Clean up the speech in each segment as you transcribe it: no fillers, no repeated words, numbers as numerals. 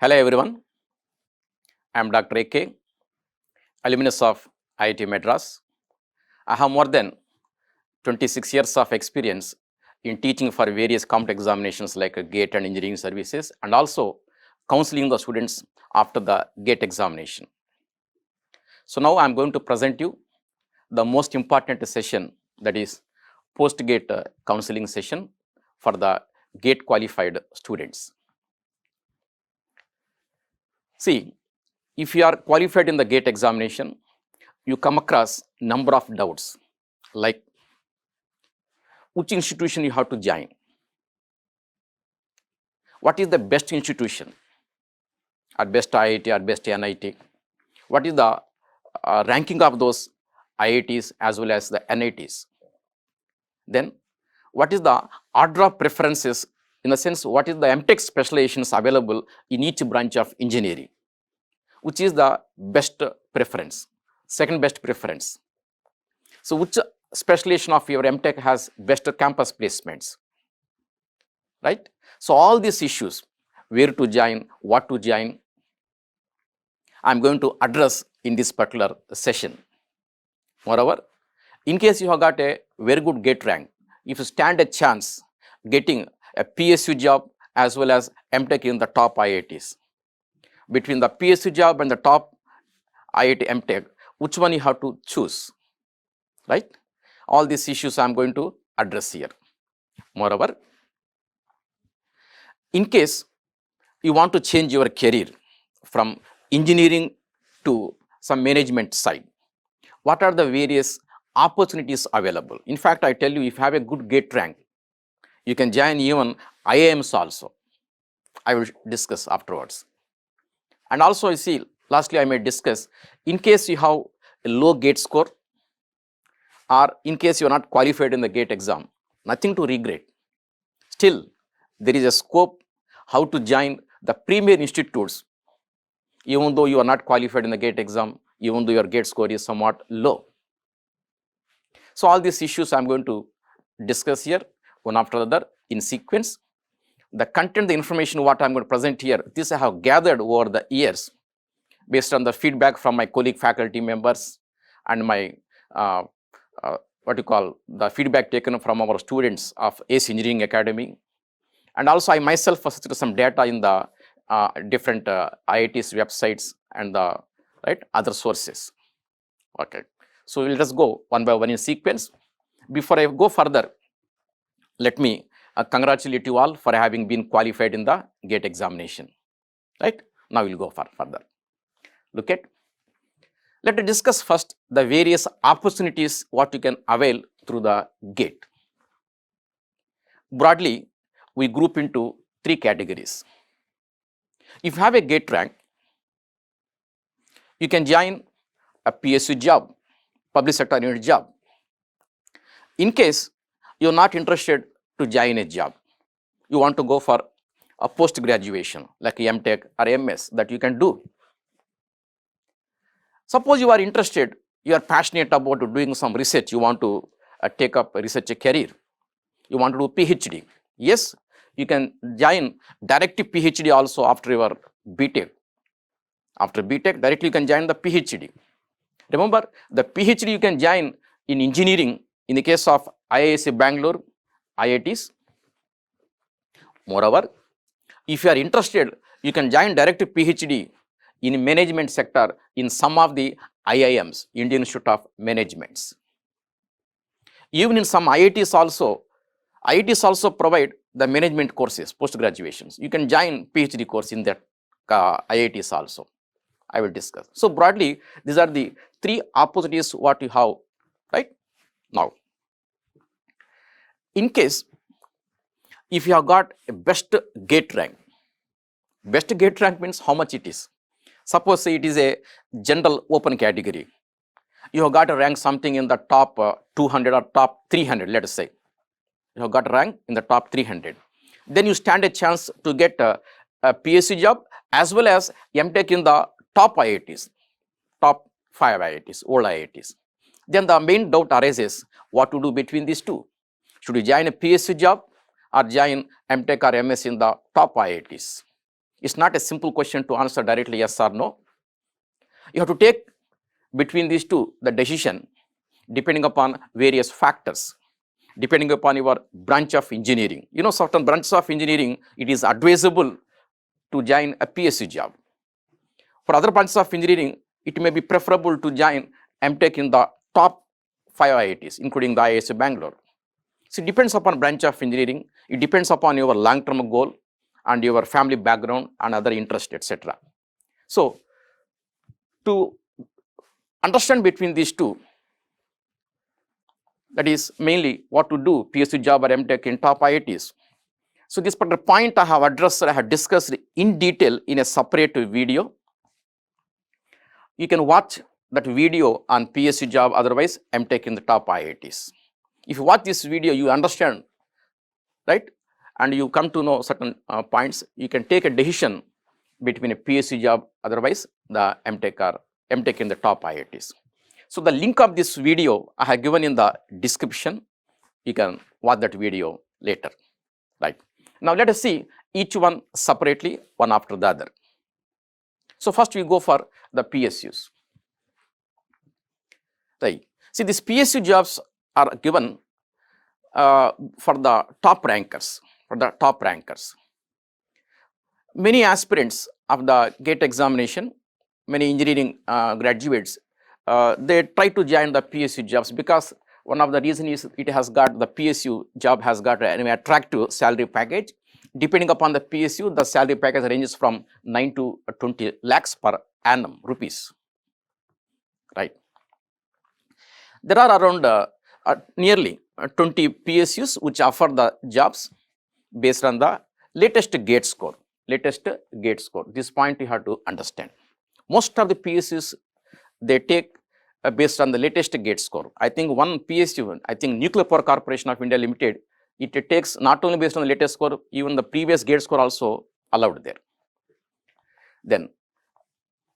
Hello everyone, I am Dr. A.K., alumnus of IIT Madras. I have more than 26 years of experience in teaching for various competitive examinations like GATE and engineering services, and also counseling the students after the GATE examination. So now I am going to present you the most important session, that is post-GATE counseling session for the GATE qualified students. See, if you are qualified in the GATE examination, you come across number of doubts like which institution you have to join, what is the best institution, at best IIT or best NIT, what is the ranking of those IITs as well as the NITs, then what is the order of preferences, in the sense what is the MTech specializations available in each branch of engineering, which is the best preference, second best preference. So which specialization of your MTech has best campus placements, right? So all these issues, where to join, what to join, I am going to address in this particular session. Moreover, in case you have got a very good GATE rank, if you stand a chance getting a PSU job as well as MTech in the top IITs, between the PSU job and the top IIT MTech, which one you have to choose, right? All these issues I am going to address here. Moreover, in case you want to change your career from engineering to some management side, what are the various opportunities available? In fact, I tell you, if you have a good GATE rank, you can join even IIMs also. I will discuss afterwards. And also, you see, lastly, I may discuss, in case you have a low GATE score, or in case you are not qualified in the GATE exam, nothing to regret. Still, there is a scope how to join the premier institutes, even though you are not qualified in the GATE exam, even though your GATE score is somewhat low. So all these issues I am going to discuss here, one after the other in sequence. The content, the information what I am going to present here, this I have gathered over the years based on the feedback from my colleague faculty members and my the feedback taken from our students of ACE Engineering Academy. And also I myself searched some data in the different IITs websites and the other sources. Okay, so let us go one by one in sequence. Before I go further, let me congratulate you all for having been qualified in the GATE examination. Right, now we will go further. Look at, let us discuss first the various opportunities what you can avail through the GATE. Broadly, we group into three categories. If you have a GATE rank, you can join a PSU job, public sector unit job. In case you are not interested to join a job, you want to go for a post graduation like MTech or MS, that you can do. Suppose you are interested, you are passionate about doing some research, you want to take up a research career, you want to do PhD. Yes, you can join directly PhD also after your BTech. After BTech, directly you can join the PhD. Remember, the PhD you can join in engineering in the case of IISc Bangalore, IITs. Moreover, if you are interested, you can join direct PhD in management sector in some of the IIMs, Indian Institute of Managements. Even in some IITs also provide the management courses, post graduations. You can join PhD course in that IITs also. I will discuss. So broadly, these are the three opportunities what you have right now. In case if you have got a best GATE rank means how much it is. Suppose say it is a general open category. You have got a rank something in the top 200 or top 300, let us say. You have got a rank in the top 300. Then you stand a chance to get a PSU job as well as MTech in the top IITs, top 5 IITs, old IITs. Then the main doubt arises, what to do between these two? Should you join a PSU job or join MTech or MS in the top IITs? It's not a simple question to answer directly yes or no. You have to take between these two the decision depending upon various factors, depending upon your branch of engineering. You know, certain branches of engineering, it is advisable to join a PSU job. For other branches of engineering, it may be preferable to join MTech in the top 5 IITs, including the IISc Bangalore. So it depends upon branch of engineering, it depends upon your long-term goal and your family background and other interest, etc. So to understand between these two, that is mainly what to do PSU job or MTech in top IITs. So this particular point I have addressed, I have discussed in detail in a separate video. You can watch that video on PSU job, otherwise MTech in the top IITs. If you watch this video, you understand, right? And you come to know certain points, you can take a decision between a PSU job, otherwise the MTech or MTech in the top IITs. So the link of this video I have given in the description. You can watch that video later, right? Now let us see each one separately, one after the other. So first we go for the PSUs. Right. See, these PSU jobs are given for the top rankers, Many aspirants of the GATE examination, many engineering graduates, they try to join the PSU jobs because one of the reasons is it has got, the PSU job has got an attractive salary package. Depending upon the PSU, the salary package ranges from 9 to 20 lakhs per annum rupees, right? There are around nearly 20 PSUs which offer the jobs based on the latest GATE score. This point you have to understand. Most of the PSUs, they take based on the latest GATE score. I think one PSU, I think Nuclear Power Corporation of India Limited, it takes not only based on the latest score, even the previous GATE score also allowed there. Then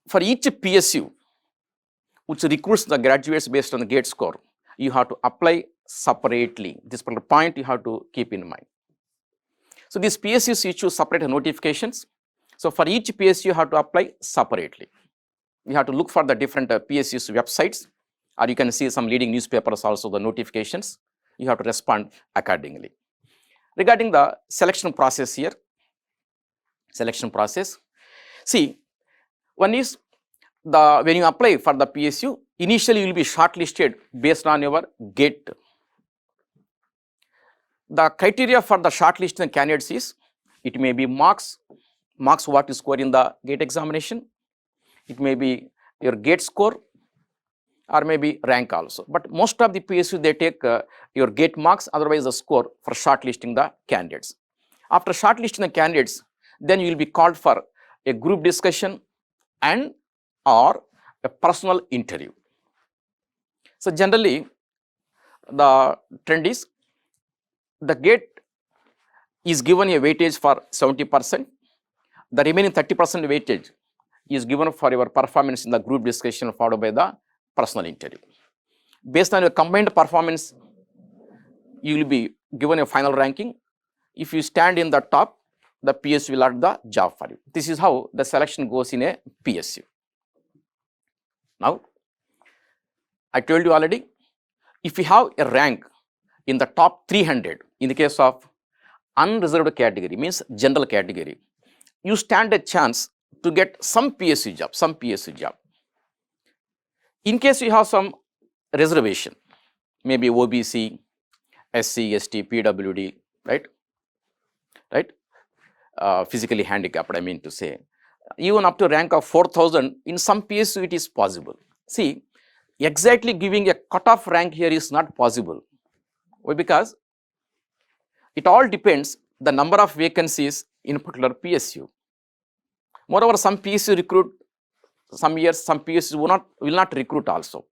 for each PSU which recruits the graduates based on the GATE score, you have to apply separately. This particular point you have to keep in mind. So these PSUs issue separate notifications. So for each PSU, you have to apply separately. You have to look for the different PSUs websites, or you can see some leading newspapers also the notifications. You have to respond accordingly. Regarding the selection process here, see, one is when you apply for the PSU, initially you will be shortlisted based on your GATE. The criteria for the shortlisting candidates is, it may be marks what you score in the GATE examination, it may be your GATE score, or maybe rank also. But most of the PSU, they take your GATE marks, otherwise the score for shortlisting the candidates. After shortlisting the candidates, then you will be called for a group discussion and or a personal interview. So generally, the trend is the GATE is given a weightage for 70%. The remaining 30% weightage is given for your performance in the group discussion, followed by the personal interview. Based on your combined performance, you will be given a final ranking. If you stand in the top, the PSU will allot the job for you. This is how the selection goes in a PSU. Now, I told you already, if you have a rank in the top 300, in the case of unreserved category, means general category, you stand a chance to get some PSU job. In case you have some reservation, maybe OBC, SC, ST, PWD, right? Physically handicapped, I mean to say, even up to rank of 4,000, in some PSU it is possible. See, exactly giving a cutoff rank here is not possible. Why? Because it all depends the number of vacancies in a particular PSU. Moreover, some PSU recruit, some years some PSUs will not recruit also.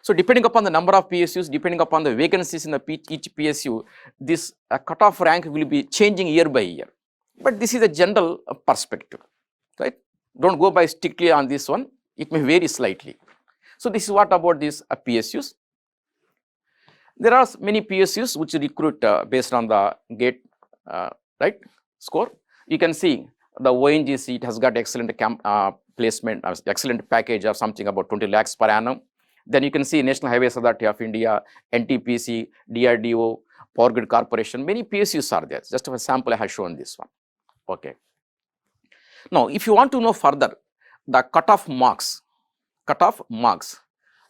So depending upon the number of PSUs, depending upon the vacancies in each PSU, this cutoff rank will be changing year by year. But this is a general perspective, right? Don't go by strictly on this one, it may vary slightly. So this is what about these PSUs. There are many PSUs which recruit based on the GATE right score. You can see The ONGC, it has got excellent placement, excellent package of something about 20 lakhs per annum. Then you can see National Highways Authority of India, NTPC, DRDO, Power Grid Corporation, many PSUs are there. Just a sample I have shown this one. Okay. Now, if you want to know further the cutoff marks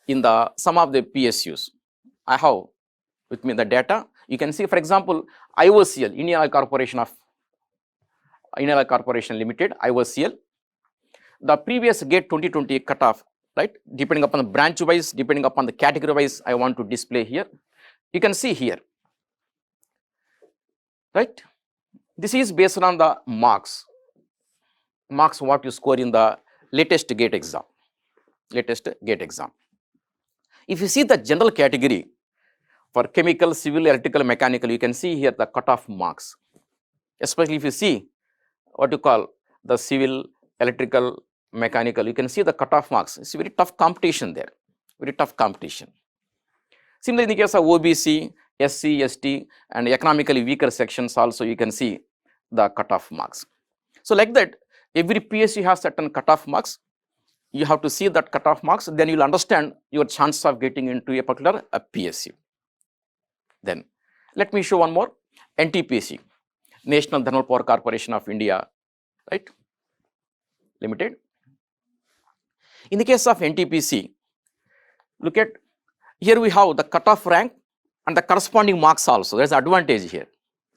in the some of the PSUs, I have with me the data. You can see, for example, IOCL, Indian Oil Corporation Limited, IOCL, the previous GATE 2020 cutoff, right, depending upon the branch wise, depending upon the category wise, I want to display here. You can see here, right, this is based on the marks what you score in the latest GATE exam. If you see the general category for chemical, civil, electrical, mechanical, you can see here the cutoff marks, especially if you see what you call the civil, electrical, mechanical, you can see the cutoff marks. It's a very tough competition there, very tough competition. Similarly, in the case of OBC, SC, ST, and economically weaker sections also, you can see the cutoff marks. So like that, every PSU has certain cutoff marks. You have to see that cutoff marks, then you will understand your chance of getting into a particular PSU. Then let me show one more. NTPC, National Thermal Power Corporation of India, right, Limited. In the case of NTPC, look at here, we have the cutoff rank and the corresponding marks also. There is an advantage here.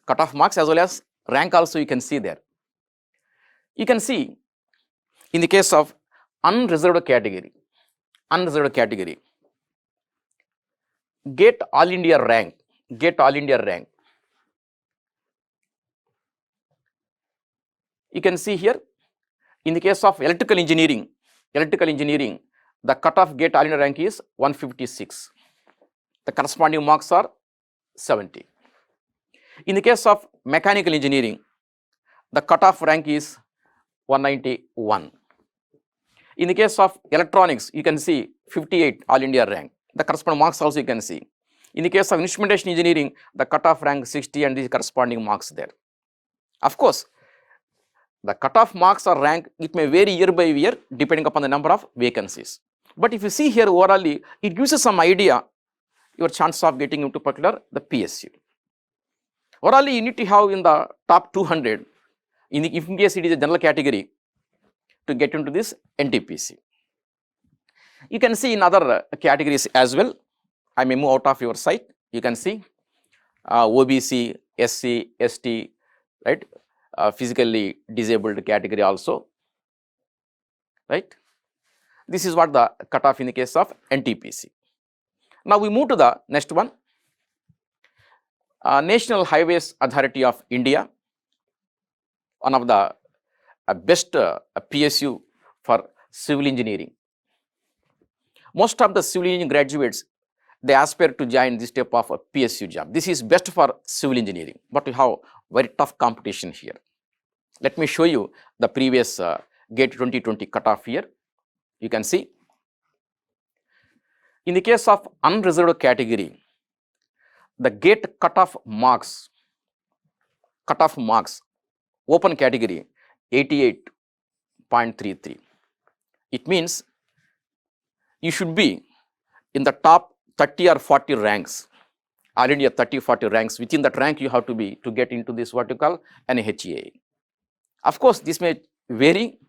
Cutoff marks as well as rank also you can see there. You can see in the case of unreserved category, GATE All India rank, you can see here, in the case of electrical engineering, the cutoff GATE All India rank is 156. The corresponding marks are 70. In the case of mechanical engineering, the cutoff rank is 191. In the case of electronics, you can see 58 All India rank. The corresponding marks also you can see. In the case of instrumentation engineering, the cutoff rank 60 and the corresponding marks there. Of course, the cutoff marks or rank, it may vary year by year depending upon the number of vacancies. But if you see here overall, it gives you some idea your chance of getting into particular the PSU. Overall, you need to have in the top 200, if in case it is a general category, to get into this NTPC. You can see in other categories as well. I may move out of your sight. You can see OBC, SC, ST, right, physically disabled category also, right. This is what the cutoff in the case of NTPC. Now we move to the next one. National Highways Authority of India, one of the best PSU for civil engineering. Most of the civil engineering graduates, they aspire to join this type of a PSU job. This is best for civil engineering, but we have very tough competition here. Let me show you the previous GATE 2020 cutoff here. You can see in the case of unreserved category, the GATE cutoff marks, open category 88.33. It means you should be in the top 30 or 40 ranks, All India 30-40 ranks. Within that rank, you have to be to get into this what you call NHEA. Of course, this may vary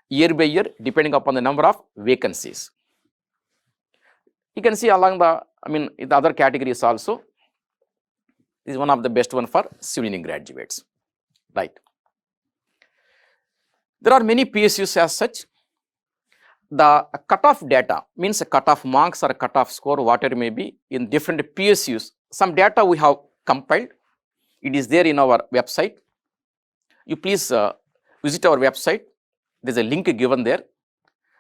year by year depending upon the number of vacancies. You can see along the, the other categories also. This is one of the best one for civil engineering graduates, right. There are many PSUs as such. The cutoff data means a cutoff marks or a cutoff score, whatever may be, in different PSUs. Some data we have compiled. It is there in our website. You please visit our website. There is a link given there.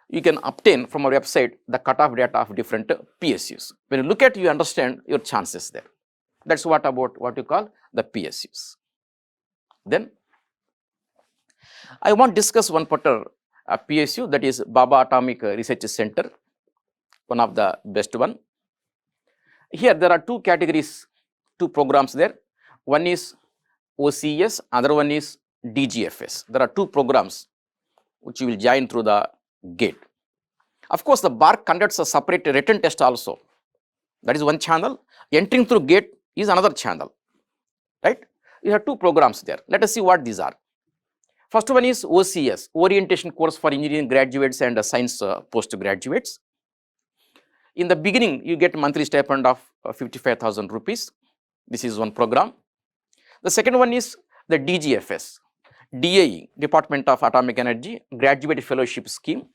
You can obtain from our website the cutoff data of different PSUs. When you look at it, you understand your chances there. That's what about what you call the PSUs. Then I want to discuss one particular PSU, that is Bhabha Atomic Research Center, one of the best one. Here there are two categories, two programs there. One is OCS, other one is DGFS. There are two programs which you will join through the GATE. Of course, the BARC conducts a separate written test also. That is one channel. Entering through GATE is another channel, right? You have two programs there. Let us see what these are. First one is OCS, Orientation Course for Engineering Graduates and Science Postgraduates. In the beginning, you get monthly stipend of 55,000 rupees. This is one program. The second one is the DGFS, DAE, Department of Atomic Energy, Graduate Fellowship Scheme.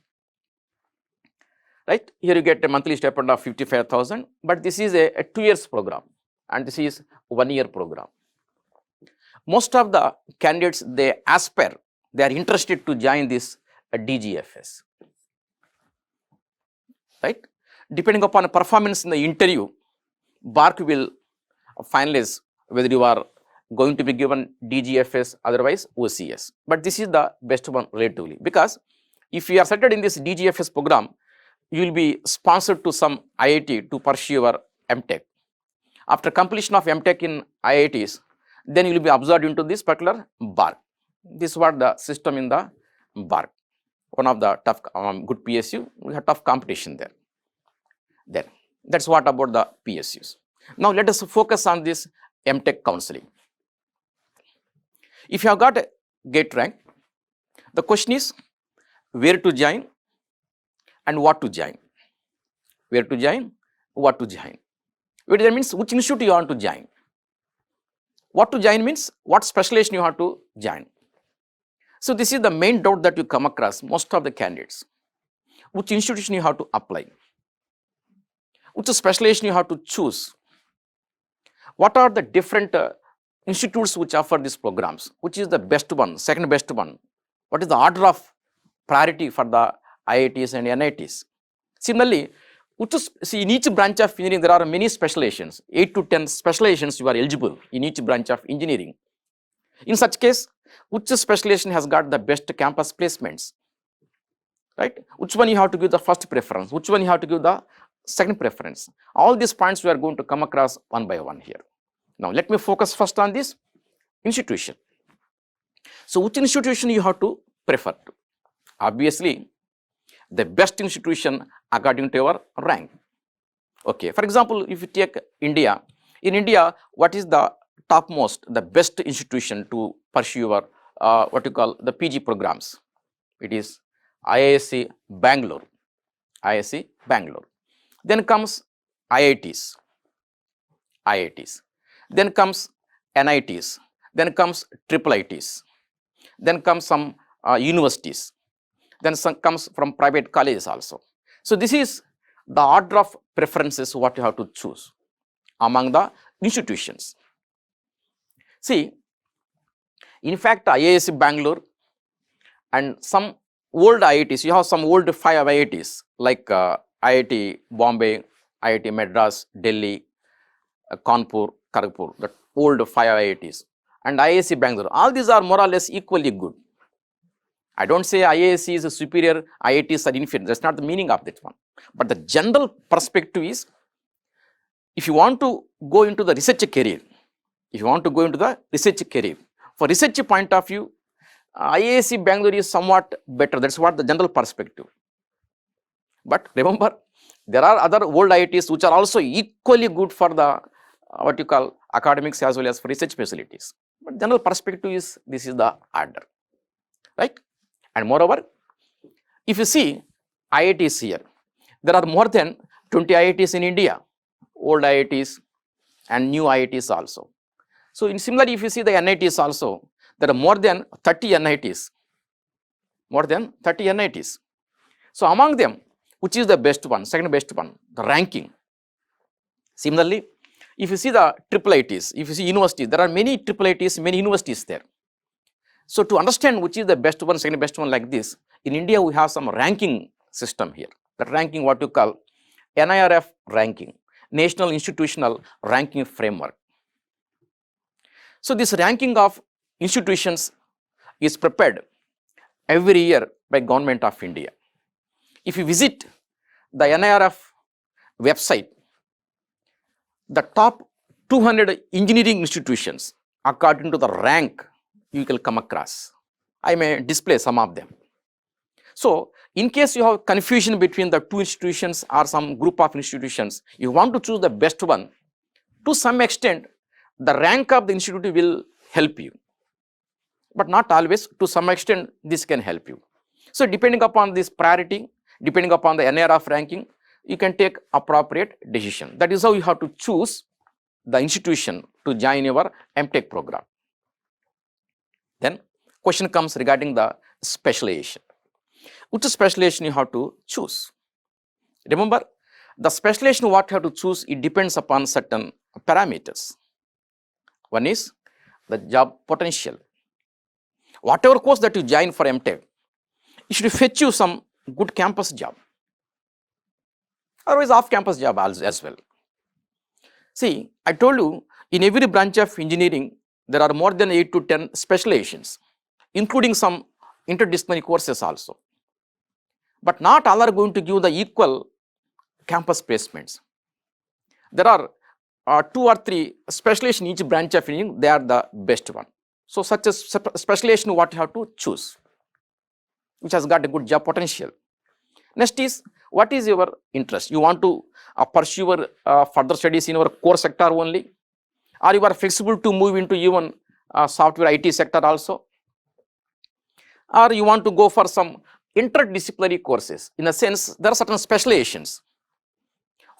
Right? Here you get a monthly stipend of 55,000, but this is a 2 years program and this is 1 year program. Most of the candidates, they aspire, they are interested to join this DGFS. Right? Depending upon performance in the interview, BARC will finalize whether you are going to be given DGFS, otherwise OCS. But this is the best one relatively, because if you are selected in this DGFS program, you will be sponsored to some IIT to pursue your MTech. After completion of MTech in IITs, then you will be absorbed into this particular BARC. This is what the system in the BARC. One of the tough, good PSU, we have tough competition there. Then that's what about the PSUs. Now let us focus on this MTech counseling. If you have got a GATE rank, the question is where to join and what to join. Where to join, what to join. That means which institute you want to join. What to join means what specialization you have to join. So this is the main doubt that you come across most of the candidates. Which institution you have to apply. Which specialization you have to choose. What are the different institutes which offer these programs? Which is the best one, second best one? What is the order of priority for the IITs and NITs? Similarly, see, in each branch of engineering, there are many specializations, 8 to 10 specializations you are eligible in each branch of engineering. In such case, which specialization has got the best campus placements, right? Which one you have to give the first preference, which one you have to give the second preference. All these points we are going to come across one by one here. Now, let me focus first on this institution. So, which institution you have to prefer to? Obviously, the best institution according to your rank. Okay, for example, if you take India, in India, what is the topmost, the best institution to pursue your what you call the PG programs? It is IISc Bangalore. IISc Bangalore. Then comes IITs. Then comes NITs. Then comes IIITs. Then comes some universities. Then some comes from private colleges also. So this is the order of preferences what you have to choose among the institutions. See, in fact, IISc Bangalore and some old IITs, you have some old 5 IITs like IIT Bombay, IIT Madras, Delhi, Kanpur, Kharagpur, the old 5 IITs, and IISc Bangalore. All these are more or less equally good. I don't say IISc is a superior, IITs are inferior. That's not the meaning of that one. But the general perspective is, if you want to go into the research career, for research point of view, IISc Bangalore is somewhat better. That's what the general perspective. But remember, there are other old IITs which are also equally good for the what you call academics as well as for research facilities. But general perspective is this is the order, right? And moreover, if you see IITs here, there are more than 20 IITs in India, old IITs and new IITs also. So in similarly, if you see the NITs also, there are more than 30 NITs, So among them, which is the best one, second best one, the ranking. Similarly, if you see the IIITs, if you see universities, there are many IIITs, many universities there. So to understand which is the best one, second best one like this, in India we have some ranking system here. That ranking what you call NIRF ranking, National Institutional Ranking Framework. So this ranking of institutions is prepared every year by Government of India. If you visit the NIRF website, the top 200 engineering institutions according to the rank you will come across. I may display some of them. So, in case you have confusion between the two institutions or some group of institutions, you want to choose the best one, to some extent, the rank of the institute will help you, but not always. To some extent, this can help you. So, depending upon this priority, depending upon the NIR of ranking, you can take appropriate decision. That is how you have to choose the institution to join your MTech program. Then question comes regarding the specialization. Which specialization you have to choose? Remember, the specialization what you have to choose, it depends upon certain parameters. One is the job potential. Whatever course that you join for MTech, it should fetch you some good campus job, otherwise off-campus job as well. See, I told you, in every branch of engineering, there are more than 8 to 10 specializations, including some interdisciplinary courses also. But not all are going to give the equal campus placements. There are 2 or 3 specializations in each branch of engineering, they are the best one. So, such a specialization what you have to choose, which has got a good job potential. Next is, what is your interest? You want to pursue your further studies in your core sector only, or you are flexible to move into even software IT sector also, or you want to go for some interdisciplinary courses. In a sense, there are certain specializations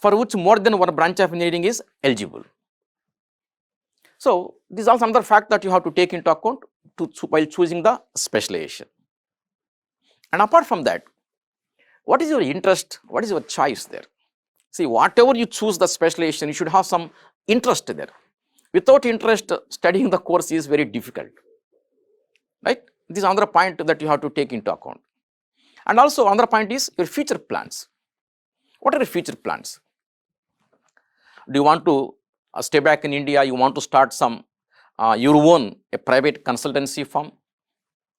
for which more than one branch of engineering is eligible. So, this is also another fact that you have to take into account while choosing the specialization. And apart from that, what is your interest? What is your choice there? See, whatever you choose the specialization, you should have some interest there. Without interest, studying the course is very difficult, right? This is another point that you have to take into account. And also another point is your future plans. What are your future plans? Do you want to stay back in India? You want to start some your own a private consultancy firm?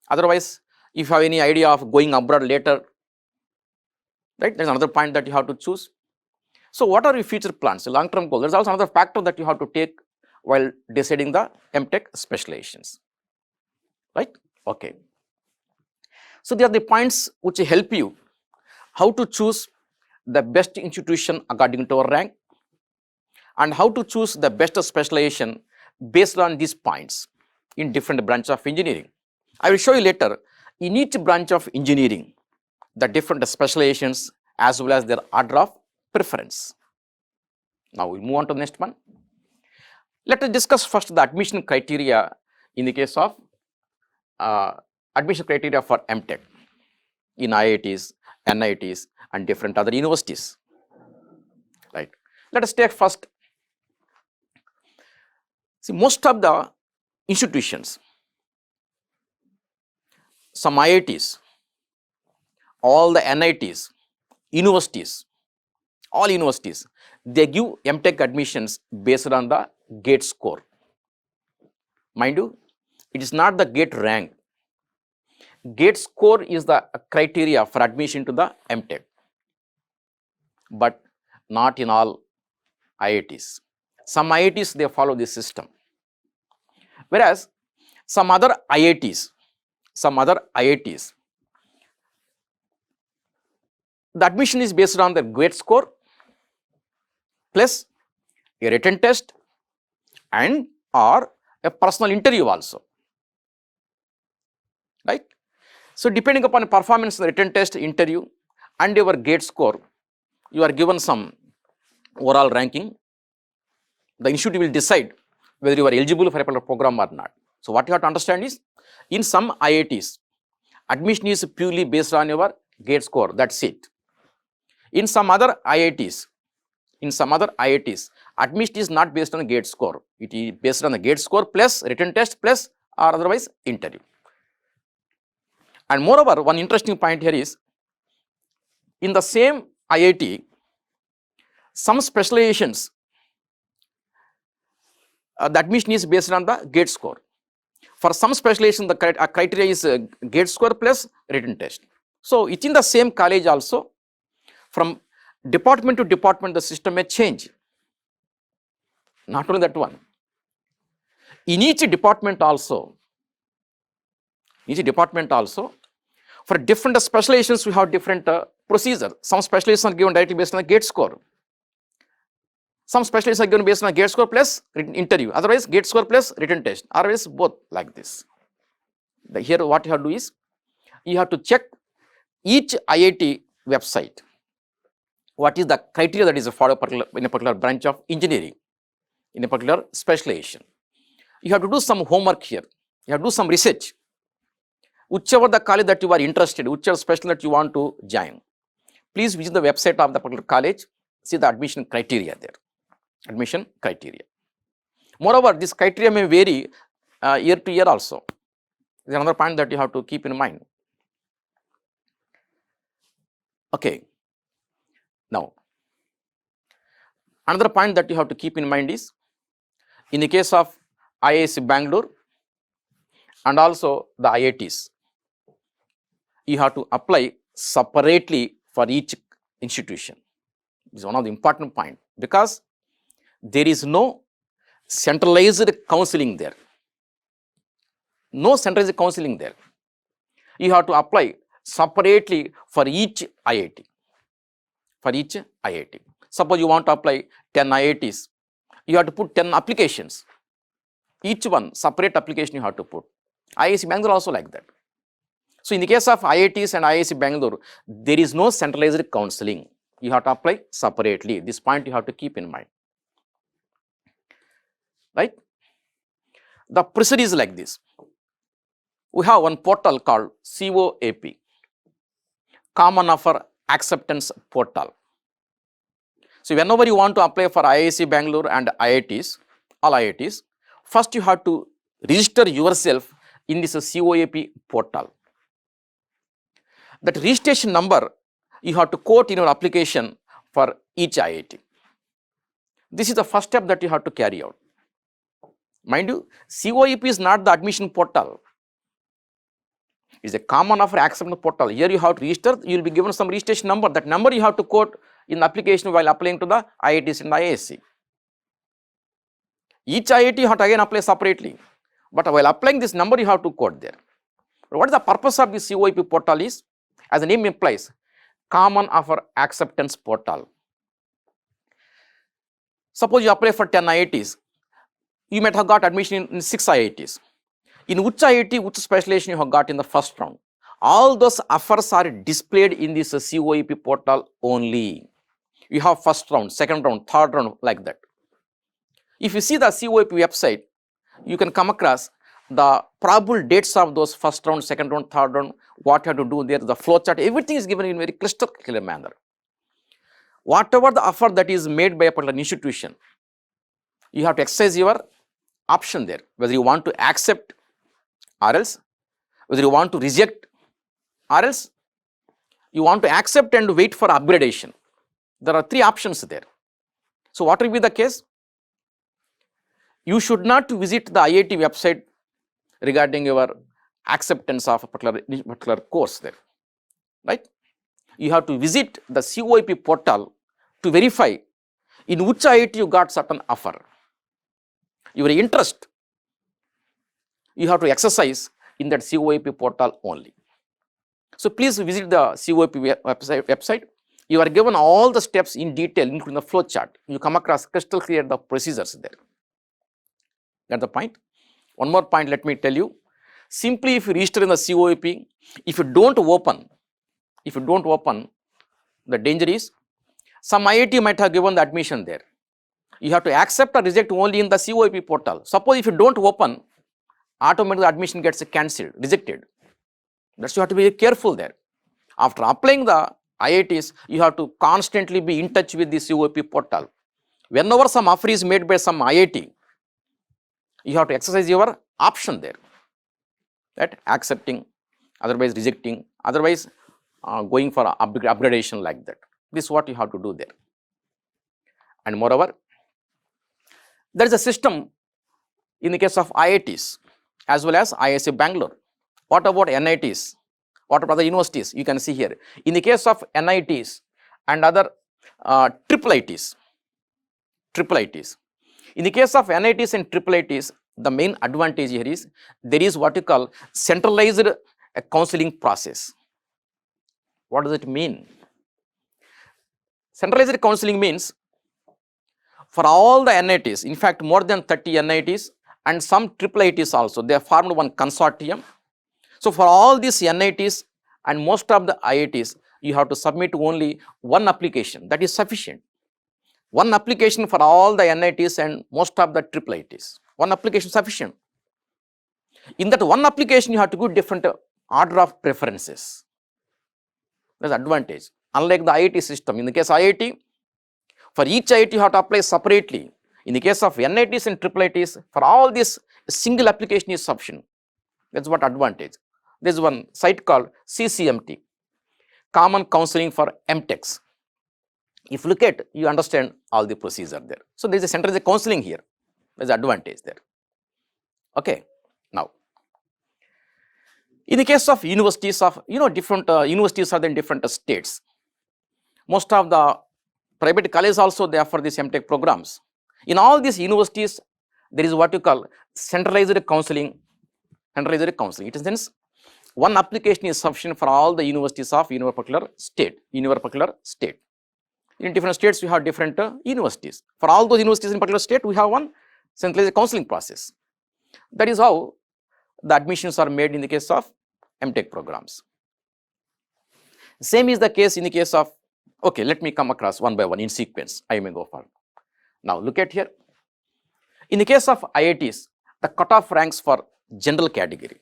Otherwise, if you have any idea of going abroad later, right, there's another point that you have to choose. So, what are your future plans, long-term goals? There's also another factor that you have to take while deciding the MTech specializations, right? Okay. So, they are the points which help you how to choose the best institution according to our rank, and how to choose the best specialization based on these points in different branches of engineering. I will show you later in each branch of engineering the different specializations as well as their order of preference. Now, we move on to the next one. Let us discuss first the admission criteria in the case of admission criteria for MTech in IITs, NITs and different other universities, right. Let us take first. See, most of the institutions, some IITs, all the NITs, universities, all universities, they give MTech admissions based on the GATE score. Mind you, it is not the GATE rank. GATE score is the criteria for admission to the MTech, but not in all IITs. Some IITs, they follow this system, whereas some other IITs, the admission is based on the GATE score plus a written test and or a personal interview also, right. So, depending upon the performance, the written test, interview and your GATE score, you are given some overall ranking. The institute will decide whether you are eligible for a particular program or not. So, what you have to understand is, in some IITs, admission is purely based on your GATE score, that's it. In some other IITs, admission is not based on the GATE score. It is based on the GATE score plus written test plus or otherwise interview. And moreover, one interesting point here is, in the same IIT, some specializations, the admission is based on the GATE score. For some specialization, the criteria is GATE score plus written test. So, within the same college also, from department to department, the system may change. Not only that one, in each department also, each department also. For different specializations, we have different procedure. Some specializations are given directly based on the GATE score. Some specialists are given based on GATE score plus written interview. Otherwise, GATE score plus written test. Otherwise, both like this. Here, what you have to do is, you have to check each IIT website. What is the criteria that is followed in a particular branch of engineering, in a particular specialization? You have to do some homework here. You have to do some research. Whichever the college that you are interested, whichever specialty that you want to join, please visit the website of the particular college, see the admission criteria there. Admission criteria. Moreover, this criteria may vary year to year also. This is another point that you have to keep in mind. Okay. Now, another point that you have to keep in mind is, in the case of IISc Bangalore and also the IITs, you have to apply separately for each institution. This is one of the important points, because there is no centralized counseling there. No centralized counseling there. You have to apply separately for each IIT. For each IIT. Suppose you want to apply 10 IITs, you have to put 10 applications. Each one separate application you have to put. IISc Bangalore also like that. So in the case of IITs and IISc Bangalore, there is no centralized counseling. You have to apply separately. This point you have to keep in mind. Right? The procedure is like this. We have one portal called COAP, Common Offer Acceptance Portal. So whenever you want to apply for IISc Bangalore and IITs, all IITs, first you have to register yourself in this COAP portal. That registration number you have to quote in your application for each IIT. This is the first step that you have to carry out. Mind you, COAP is not the admission portal. It is a common offer acceptance portal. Here you have to register, you will be given some registration number. That number you have to quote in the application while applying to the IITs and IISc. Each IIT you have to again apply separately. But while applying this number, you have to quote there. What is the purpose of this COAP portal is? As the name implies, Common Offer Acceptance Portal. Suppose you apply for 10 IITs, you might have got admission in 6 IITs. In which IIT, which specialization you have got in the first round, all those offers are displayed in this COAP portal only. You have first round, second round, third round, like that. If you see the COAP website, you can come across the probable dates of those first round, second round, third round, what you have to do there, the flow chart, everything is given in very crystal clear manner. Whatever the offer that is made by a particular institution, you have to exercise your option there, whether you want to accept or else, whether you want to reject or else you want to accept and wait for upgradation. There are 3 options there. So what will be the case? You should not visit the IIT website regarding your acceptance of a particular course there, right? You have to visit the COAP portal to verify in which IIT you got certain offer. Your interest, you have to exercise in that COAP portal only. So please visit the COAP website. You are given all the steps in detail, including the flow chart. You come across crystal clear the procedures there. That's the point. One more point, let me tell you. Simply if you register in the COAP, if you don't open, the danger is some IIT might have given the admission there. You have to accept or reject only in the COAP portal. Suppose if you don't open, automatically admission gets cancelled, rejected. That's you have to be careful there. After applying the IITs, you have to constantly be in touch with the COAP portal. Whenever some offer is made by some IIT, you have to exercise your option there, right? Accepting, otherwise rejecting, otherwise going for upgradation like that. This is what you have to do there. And moreover, there is a system in the case of IITs as well as IISc Bangalore. What about NITs? What about other universities? You can see here. In the case of NITs and other triple ITs. In the case of NITs and triple ITs, the main advantage here is there is what you call centralized counseling process. What does it mean? Centralized counseling means for all the NITs, in fact more than 30 NITs and some IIITs also, they have formed one consortium. So for all these NITs and most of the IITs, you have to submit only one application, that is sufficient. One application for all the NITs and most of the IIITs, one application sufficient. In that one application, you have to give different order of preferences. That's advantage. Unlike the IIT system, in the case of IIT, for each IIT you have to apply separately. In the case of NITs and IIITs, for all this, a single application is sufficient. That's what advantage. There is one site called CCMT, Common Counseling for MTechs. If you look at, you understand all the procedure there. So there is a centralized counseling here. There is advantage there. Okay. Now, in the case of universities of, different universities are in different states. Most of the private colleges also they offer these MTech programs. In all these universities, there is what you call centralized counseling. Centralized counseling. It is sense one application is sufficient for all the universities of your particular state. In different states, we have different universities. For all those universities in particular state, we have one centralized counseling process. That is how the admissions are made in the case of MTech programs. Same is the case in the case of, okay, let me come across one by one in sequence. I may go for. Now look at here. In the case of IITs, the cutoff ranks for general category.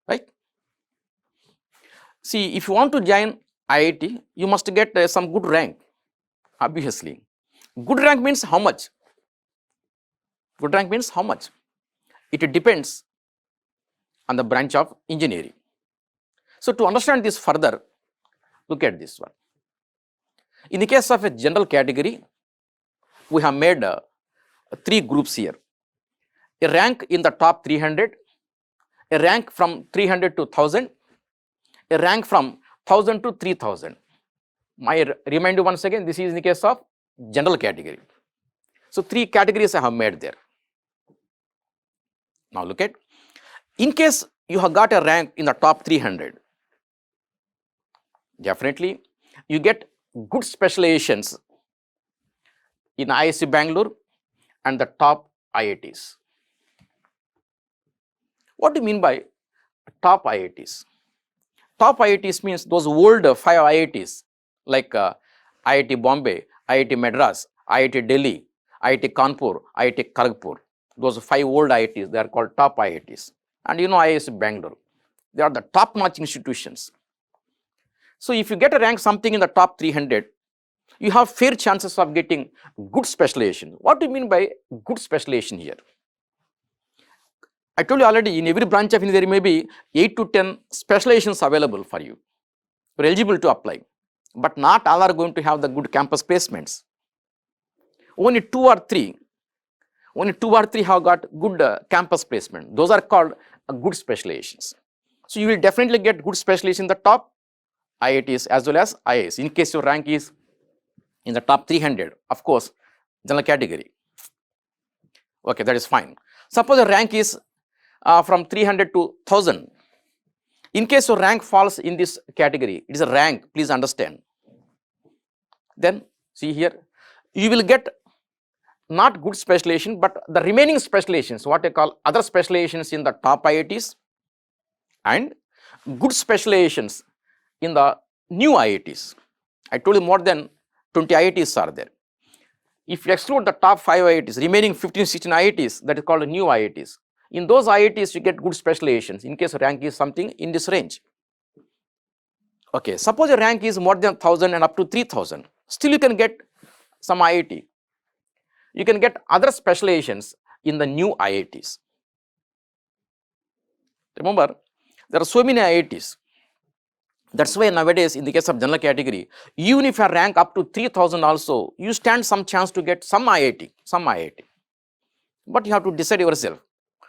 Right? See, if you want to join IIT, you must get some good rank, obviously. Good rank means how much? Good rank means how much? It depends on the branch of engineering. So to understand this further, look at this one. In the case of a general category, we have made 3 groups here. A rank in the top 300, a rank from 300 to 1000, a rank from 1000 to 3000. I remind you once again, this is in the case of general category. So 3 categories I have made there. Now look at, in case you have got a rank in the top 300, definitely you get good specializations in IISc Bangalore and the top IITs. What do you mean by top IITs? Top IITs means those old 5 IITs like IIT Bombay, IIT Madras, IIT Delhi, IIT Kanpur, IIT Kharagpur. Those 5 old IITs, they are called top IITs. And IISc Bangalore, they are the top-notch institutions. So if you get a rank something in the top 300, you have fair chances of getting good specialization. What do you mean by good specialization here? I told you already, in every branch of engineering, there may be 8 to 10 specializations available for you. You are eligible to apply, but not all are going to have the good campus placements. Only 2 or 3 have got good campus placement. Those are called good specializations. So you will definitely get good specialization in the top IITs as well as IIS. In case your rank is in the top 300, of course, general category. Okay, that is fine. Suppose your rank is from 300 to 1000. In case your rank falls in this category, it is a rank, please understand. Then see here, you will get not good specialization, but the remaining specializations, what I call other specializations in the top IITs and good specializations in the new IITs. I told you more than 20 IITs are there. If you exclude the top 5 IITs, remaining 15, 16 IITs, that is called new IITs. In those IITs, you get good specializations in case rank is something in this range. Okay, suppose your rank is more than 1000 and up to 3000, still you can get some IIT. You can get other specializations in the new IITs. Remember, there are so many IITs. That's why nowadays, in the case of general category, even if you rank up to 3000 also, you stand some chance to get some IIT. But you have to decide yourself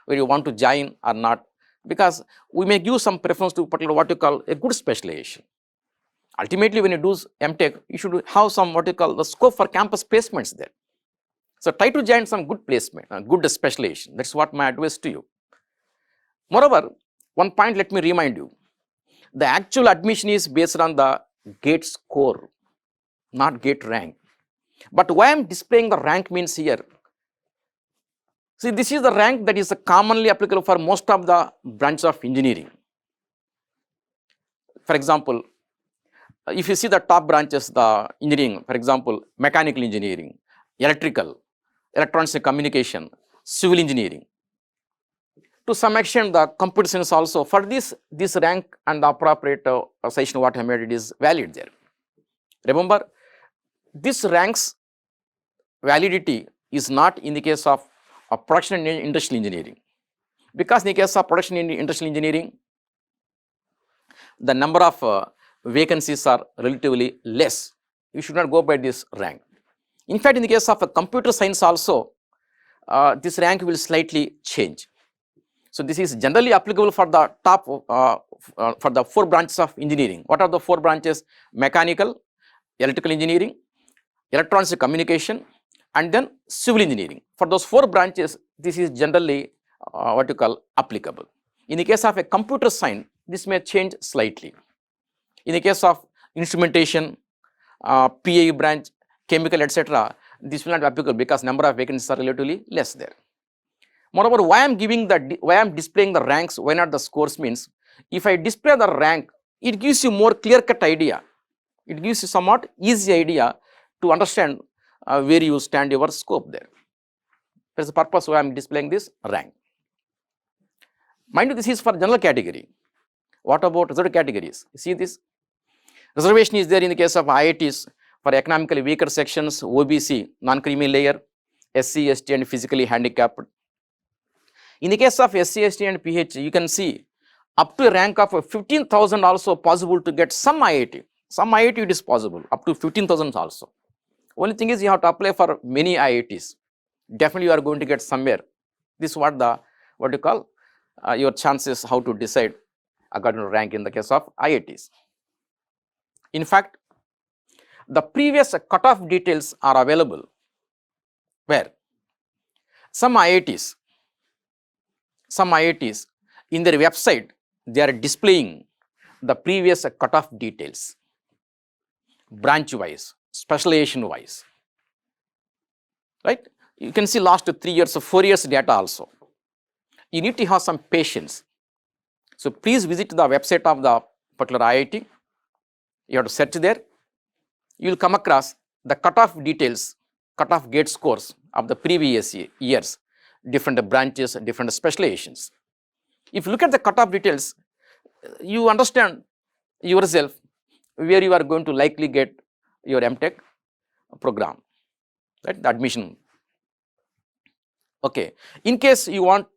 whether you want to join or not, because we may give some preference to particular what you call a good specialization. Ultimately, when you do MTech, you should have some what you call the scope for campus placements there. So try to join some good placement, good specialization. That's what my advice to you. Moreover, one point let me remind you. The actual admission is based on the GATE score, not GATE rank. But why I am displaying the rank means here. See, this is the rank that is commonly applicable for most of the branches of engineering. For example, if you see the top branches, the engineering, for example, mechanical engineering, electrical, electronics and communication, civil engineering. To some extent, the computer science also, for this rank and the appropriate session what I made, it is valid there. Remember, this rank's validity is not in the case of production and industrial engineering, because in the case of production and industrial engineering, the number of vacancies are relatively less. You should not go by this rank. In fact, in the case of a computer science also, this rank will slightly change. So this is generally applicable for the top, for the 4 branches of engineering. What are the 4 branches? Mechanical, electrical engineering, electronics and communication, and then civil engineering. For those 4 branches, this is generally what you call applicable. In the case of a computer science, this may change slightly. In the case of instrumentation, PAE branch, chemical, etc., this will not be applicable because number of vacancies are relatively less there. Moreover, why I am displaying the ranks, why not the scores means, if I display the rank, it gives you more clear-cut idea. It gives you somewhat easy idea to understand where you stand your scope there. That's the purpose why I am displaying this rank. Mind you, this is for general category. What about reserved categories? You see this? Reservation is there in the case of IITs for economically weaker sections, OBC, non-creamy layer, SC, ST and physically handicapped. In the case of SC, ST and PH, you can see up to a rank of 15,000 also possible to get some IIT. Some IIT it is possible, up to 15,000 also. Only thing is you have to apply for many IITs. Definitely you are going to get somewhere. This is what you call your chances how to decide according to rank in the case of IITs. In fact, the previous cutoff details are available where some IITs in their website, they are displaying the previous cutoff details, branch wise, specialization wise, right? You can see last 3 years or 4 years data also. You need to have some patience. So please visit the website of the particular IIT. You have to search there. You will come across the cutoff details, cutoff GATE scores of the previous years, different branches, different specializations. If you look at the cutoff details, you understand yourself where you are going to likely get your MTech program, right? The admission. Okay. In case you want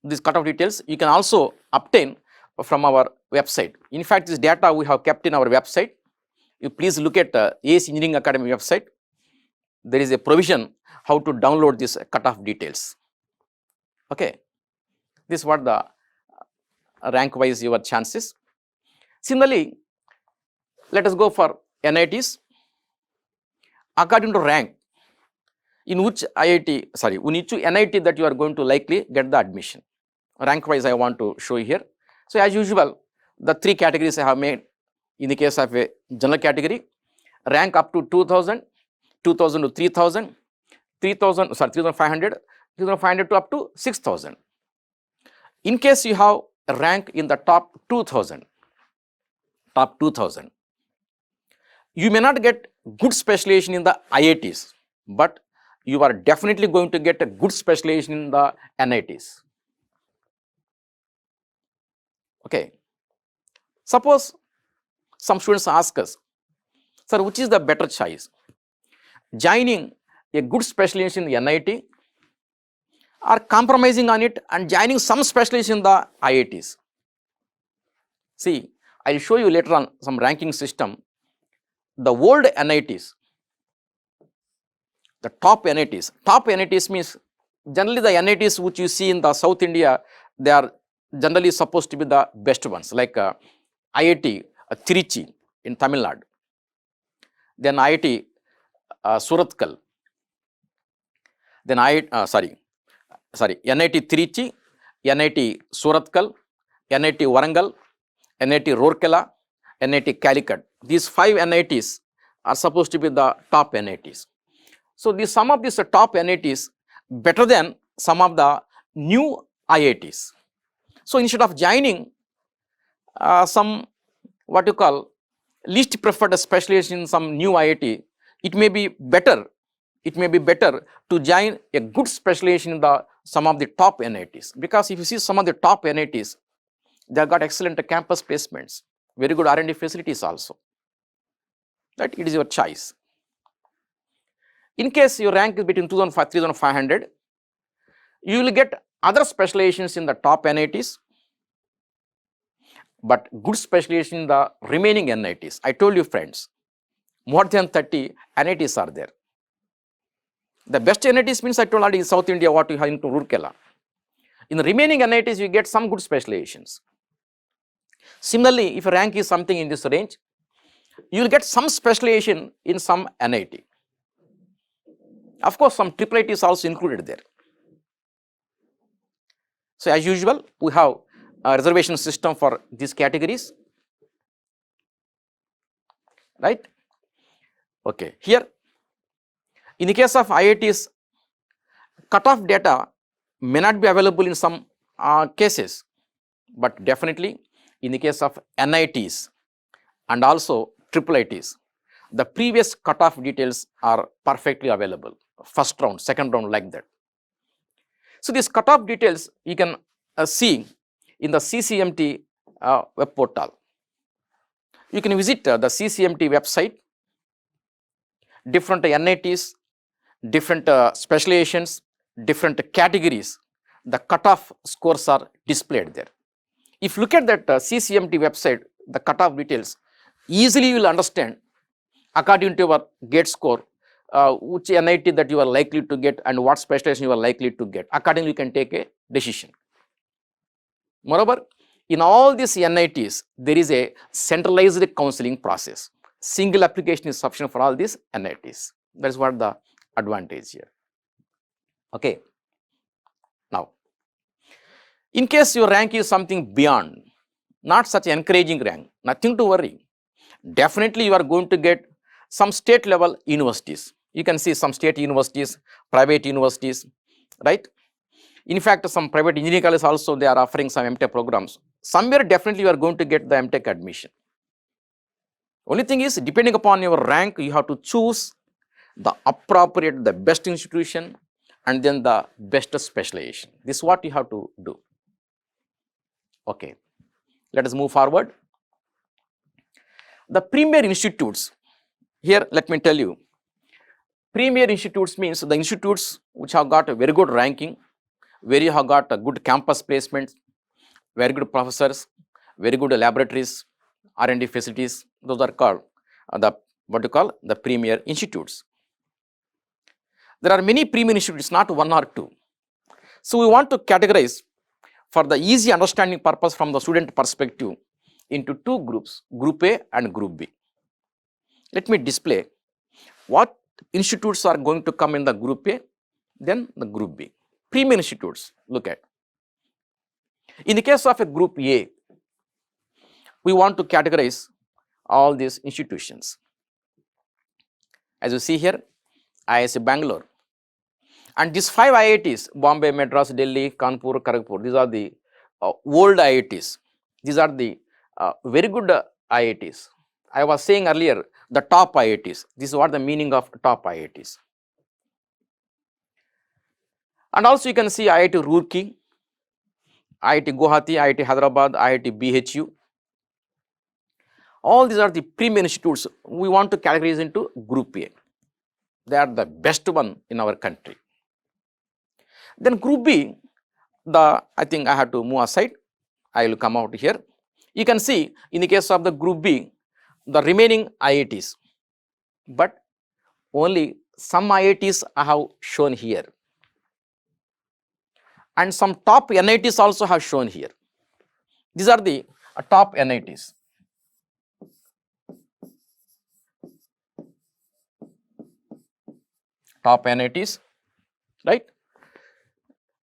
these cutoff details, you can also obtain from our website. In fact, this data we have kept in our website. You please look at ACE Engineering Academy website. There is a provision how to download this cutoff details. Okay. This is what the rank wise your chances. Similarly, let us go for NITs. According to rank, in which NIT that you are going to likely get the admission. Rank wise I want to show you here. So as usual, the 3 categories I have made. In the case of a general category, rank up to 2,000, 2,000 to 3,000, 3,500, 3,500 to up to 6,000. In case you have a rank in the top 2,000, you may not get good specialization in the IITs, but you are definitely going to get a good specialization in the NITs. Okay. Suppose some students ask us, sir, which is the better choice? Joining a good specialization in the NIT or compromising on it and joining some specialization in the IITs? See, I will show you later on some ranking system. The old NITs, the top NITs means generally the NITs which you see in the South India, they are generally supposed to be the best ones, like IIT Trichy in Tamil Nadu, then IIT Surathkal, then NIT Trichy, NIT Surathkal, NIT Warangal, NIT Rourkela, NIT Calicut. These 5 NITs are supposed to be the top NITs. So some of these top NITs better than some of the new IITs. So instead of joining some what you call least preferred specialization in some new IIT, it may be better to join a good specialization in some of the top NITs, because if you see some of the top NITs, they have got excellent campus placements, very good R&D facilities also. Right? It is your choice. In case your rank is between 3,500, you will get other specializations in the top NITs, but good specialization in the remaining NITs. I told you friends, more than 30 NITs are there. The best NITs means I told already in South India what you have into Rourkela. In the remaining NITs, you get some good specializations. Similarly, if your rank is something in this range, you will get some specialization in some NIT. Of course, some triple IT is also included there. So as usual, we have a reservation system for these categories, right? Okay, here in the case of IITs, cutoff data may not be available in some cases, but definitely in the case of NITs and also triple ITs, the previous cutoff details are perfectly available, first round, second round, like that. So these cutoff details you can see in the CCMT web portal. You can visit the CCMT website, different NITs, different specializations, different categories, the cutoff scores are displayed there. If you look at that CCMT website, the cutoff details, easily you will understand according to your gate score, which NIT that you are likely to get and what specialization you are likely to get. Accordingly, you can take a decision. Moreover, in all these NITs, there is a centralized counseling process. Single application is sufficient for all these NITs. That is what the advantage here. Okay. Now, in case your rank is something beyond, not such encouraging rank, nothing to worry. Definitely you are going to get some state level universities. You can see some state universities, private universities, right? In fact, some private engineering colleges also, they are offering some MTech programs. Somewhere definitely you are going to get the MTech admission. Only thing is, depending upon your rank, you have to choose the appropriate, the best institution, and then the best specialization. This is what you have to do. Okay, let us move forward. The premier institutes, here let me tell you, premier institutes means the institutes which have got a very good ranking, where you have got a good campus placement, very good professors, very good laboratories, R&D facilities. Those are called the premier institutes. There are many premier institutes, not one or two. So we want to categorize for the easy understanding purpose from the student perspective into two groups, Group A and Group B. Let me display what institutes are going to come in the Group A, then the Group B. Premier institutes, look at. In the case of a Group A, we want to categorize all these institutions. As you see here, IISc Bangalore. And these 5 IITs, Bombay, Madras, Delhi, Kanpur, Kharagpur, these are the old IITs. These are the very good IITs. I was saying earlier, the top IITs. This is what the meaning of top IITs. And also you can see IIT Roorkee, IIT Guwahati, IIT Hyderabad, IIT BHU. All these are the premier institutes we want to categorize into Group A. They are the best one in our country. Then Group B, I think I have to move aside. I will come out here. You can see in the case of the Group B, the remaining IITs, but only some IITs I have shown here. And some top NITs also have shown here. These are the top NITs. Top NITs, right?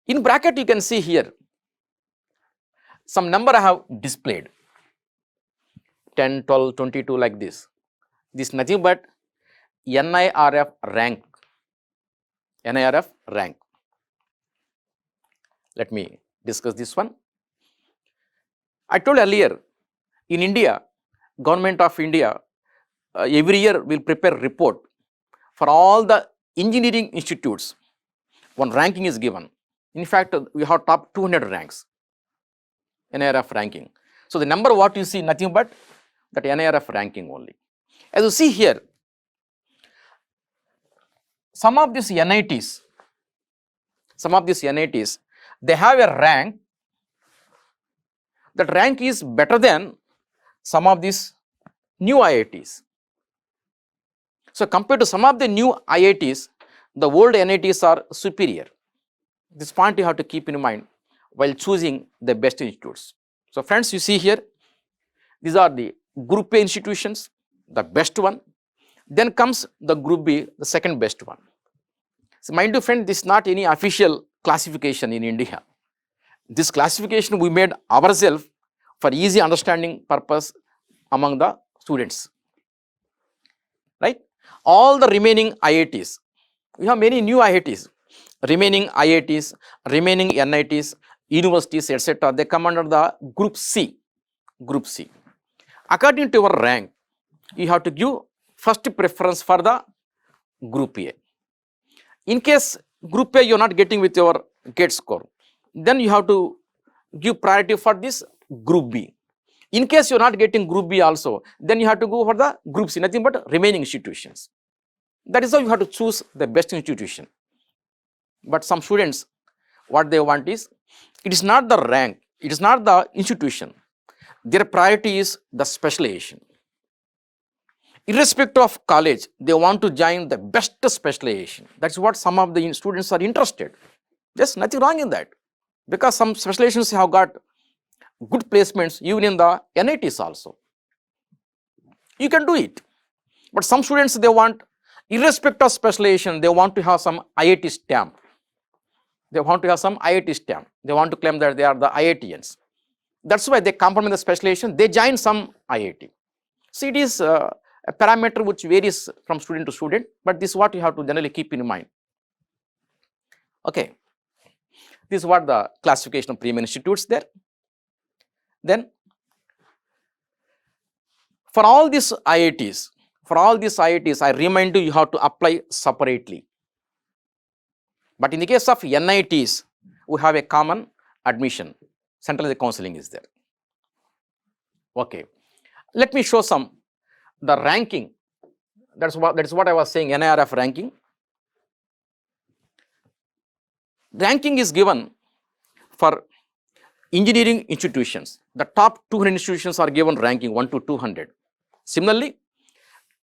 In bracket you can see here some number I have displayed 10, 12, 22 like this. This is nothing but NIRF rank. NIRF rank. Let me discuss this one. I told earlier, in India, Government of India every year will prepare report for all the engineering institutes. One ranking is given. In fact, we have top 200 ranks, NIRF ranking. So the number what you see nothing but that NIRF ranking only. As you see here, some of these NITs, they have a rank. That rank is better than some of these new IITs. So compared to some of the new IITs, the old NITs are superior. This point you have to keep in mind while choosing the best institutes. So friends, you see here, these are the Group A institutions, the best one. Then comes the Group B, the second best one. So mind you friend, this is not any official classification in India. This classification we made ourselves for easy understanding purpose among the students, right? All the remaining IITs, we have many new IITs, remaining IITs, remaining NITs, universities, etc. They come under the Group C. Group C. According to your rank, you have to give first preference for the Group A. In case Group A you are not getting with your GATE score, then you have to give priority for this Group B. In case you are not getting Group B also, then you have to go for the Group C, nothing but remaining institutions. That is how you have to choose the best institution. But some students, what they want is, it is not the rank, it is not the institution. Their priority is the specialization. Irrespective of college, they want to join the best specialization. That's what some of the students are interested. There's nothing wrong in that, because some specializations have got good placements even in the NITs also. You can do it. But some students, they want, irrespective of specialization, they want to have some IIT stamp. They want to have some IIT stamp. They want to claim that they are the IITians. That's why they compromise the specialization, they join some IIT. So it is a parameter which varies from student to student, but this is what you have to generally keep in mind. Okay, this is what the classification of premier institutes there. Then for all these IITs, I remind you have to apply separately. But in the case of NITs, we have a common admission. Centralized counseling is there. Okay, let me show the ranking. That's what I was saying, NIRF ranking. Ranking is given for engineering institutions. The top 200 institutions are given ranking 1 to 200. Similarly,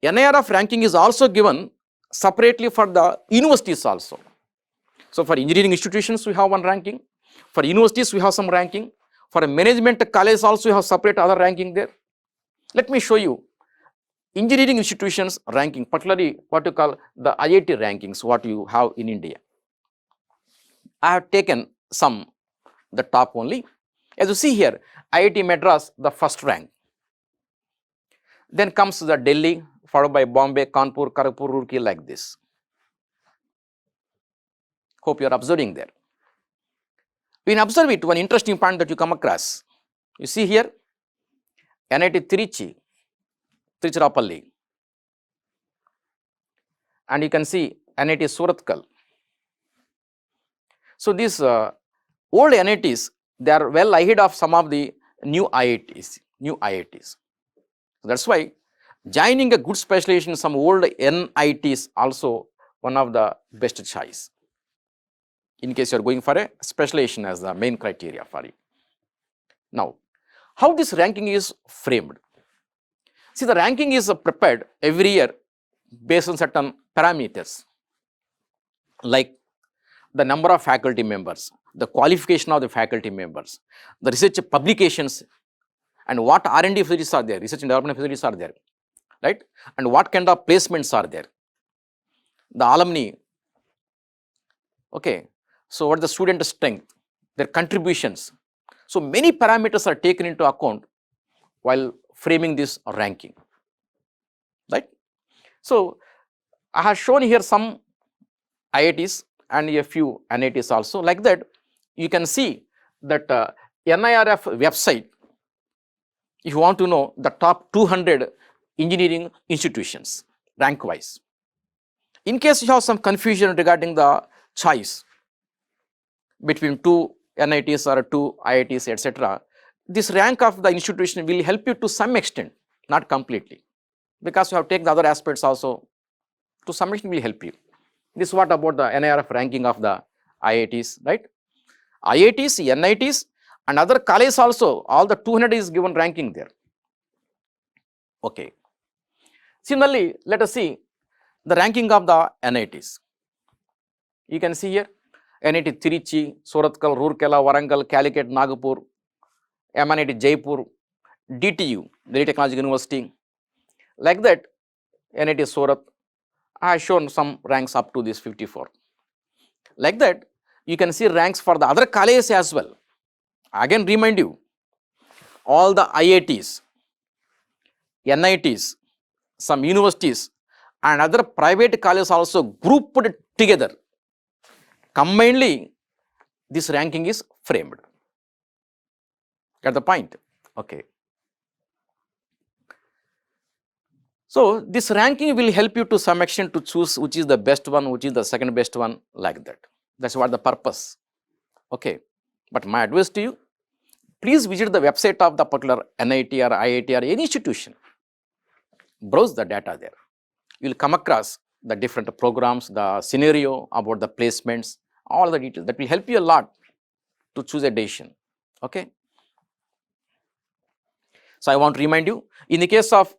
NIRF ranking is also given separately for the universities also. So for engineering institutions, we have one ranking. For universities, we have some ranking. For a management college also, we have separate other ranking there. Let me show you engineering institutions ranking, particularly what you call the IIT rankings, what you have in India. I have taken the top only. As you see here, IIT Madras, the first rank. Then comes the Delhi, followed by Bombay, Kanpur, Kharagpur, Roorkee, like this. Hope you are observing there. When you observe it, one interesting point that you come across, you see here, NIT Tiruchirappalli, and you can see NIT Surathkal. So these old NITs, they are well ahead of some of the new IITs. So that's why joining a good specialization in some old NITs also one of the best choice, in case you are going for a specialization as the main criteria for it. Now, how this ranking is framed? See, the ranking is prepared every year based on certain parameters, like the number of faculty members, the qualification of the faculty members, the research publications, and what R&D facilities are there, research and development facilities are there, right? And what kind of placements are there, the alumni Okay, so what is the student strength, their contributions. So many parameters are taken into account while framing this ranking, right? So I have shown here some IITs and a few NITs also. Like that, you can see that NIRF website, if you want to know the top 200 engineering institutions rank wise. In case you have some confusion regarding the choice between two NITs or two IITs, etc., this rank of the institution will help you to some extent, not completely, because you have taken the other aspects also, to some extent will help you. This is what about the NIRF ranking of the IITs, right? IITs, NITs and other colleges also, all the 200 is given ranking there. Okay. Similarly, let us see the ranking of the NITs. You can see here, NIT Trichy, Surathkal, Roorkela, Warangal, Calicut, Nagpur, MNIT Jaipur, DTU, Delhi Technological University. Like that, NIT Surat, I have shown some ranks up to this 54. Like that, you can see ranks for the other colleges as well. Again, remind you, all the IITs, NITs, some universities and other private colleges also grouped together. Combinedly, this ranking is framed. Get the point? Okay. So this ranking will help you to some extent to choose which is the best one, which is the second best one, like that. That's what the purpose. Okay. But my advice to you, please visit the website of the particular NIT or IIT or any institution. Browse the data there. You will come across the different programs, the scenario about the placements, all the details. That will help you a lot to choose a decision. Okay. So I want to remind you, in the case of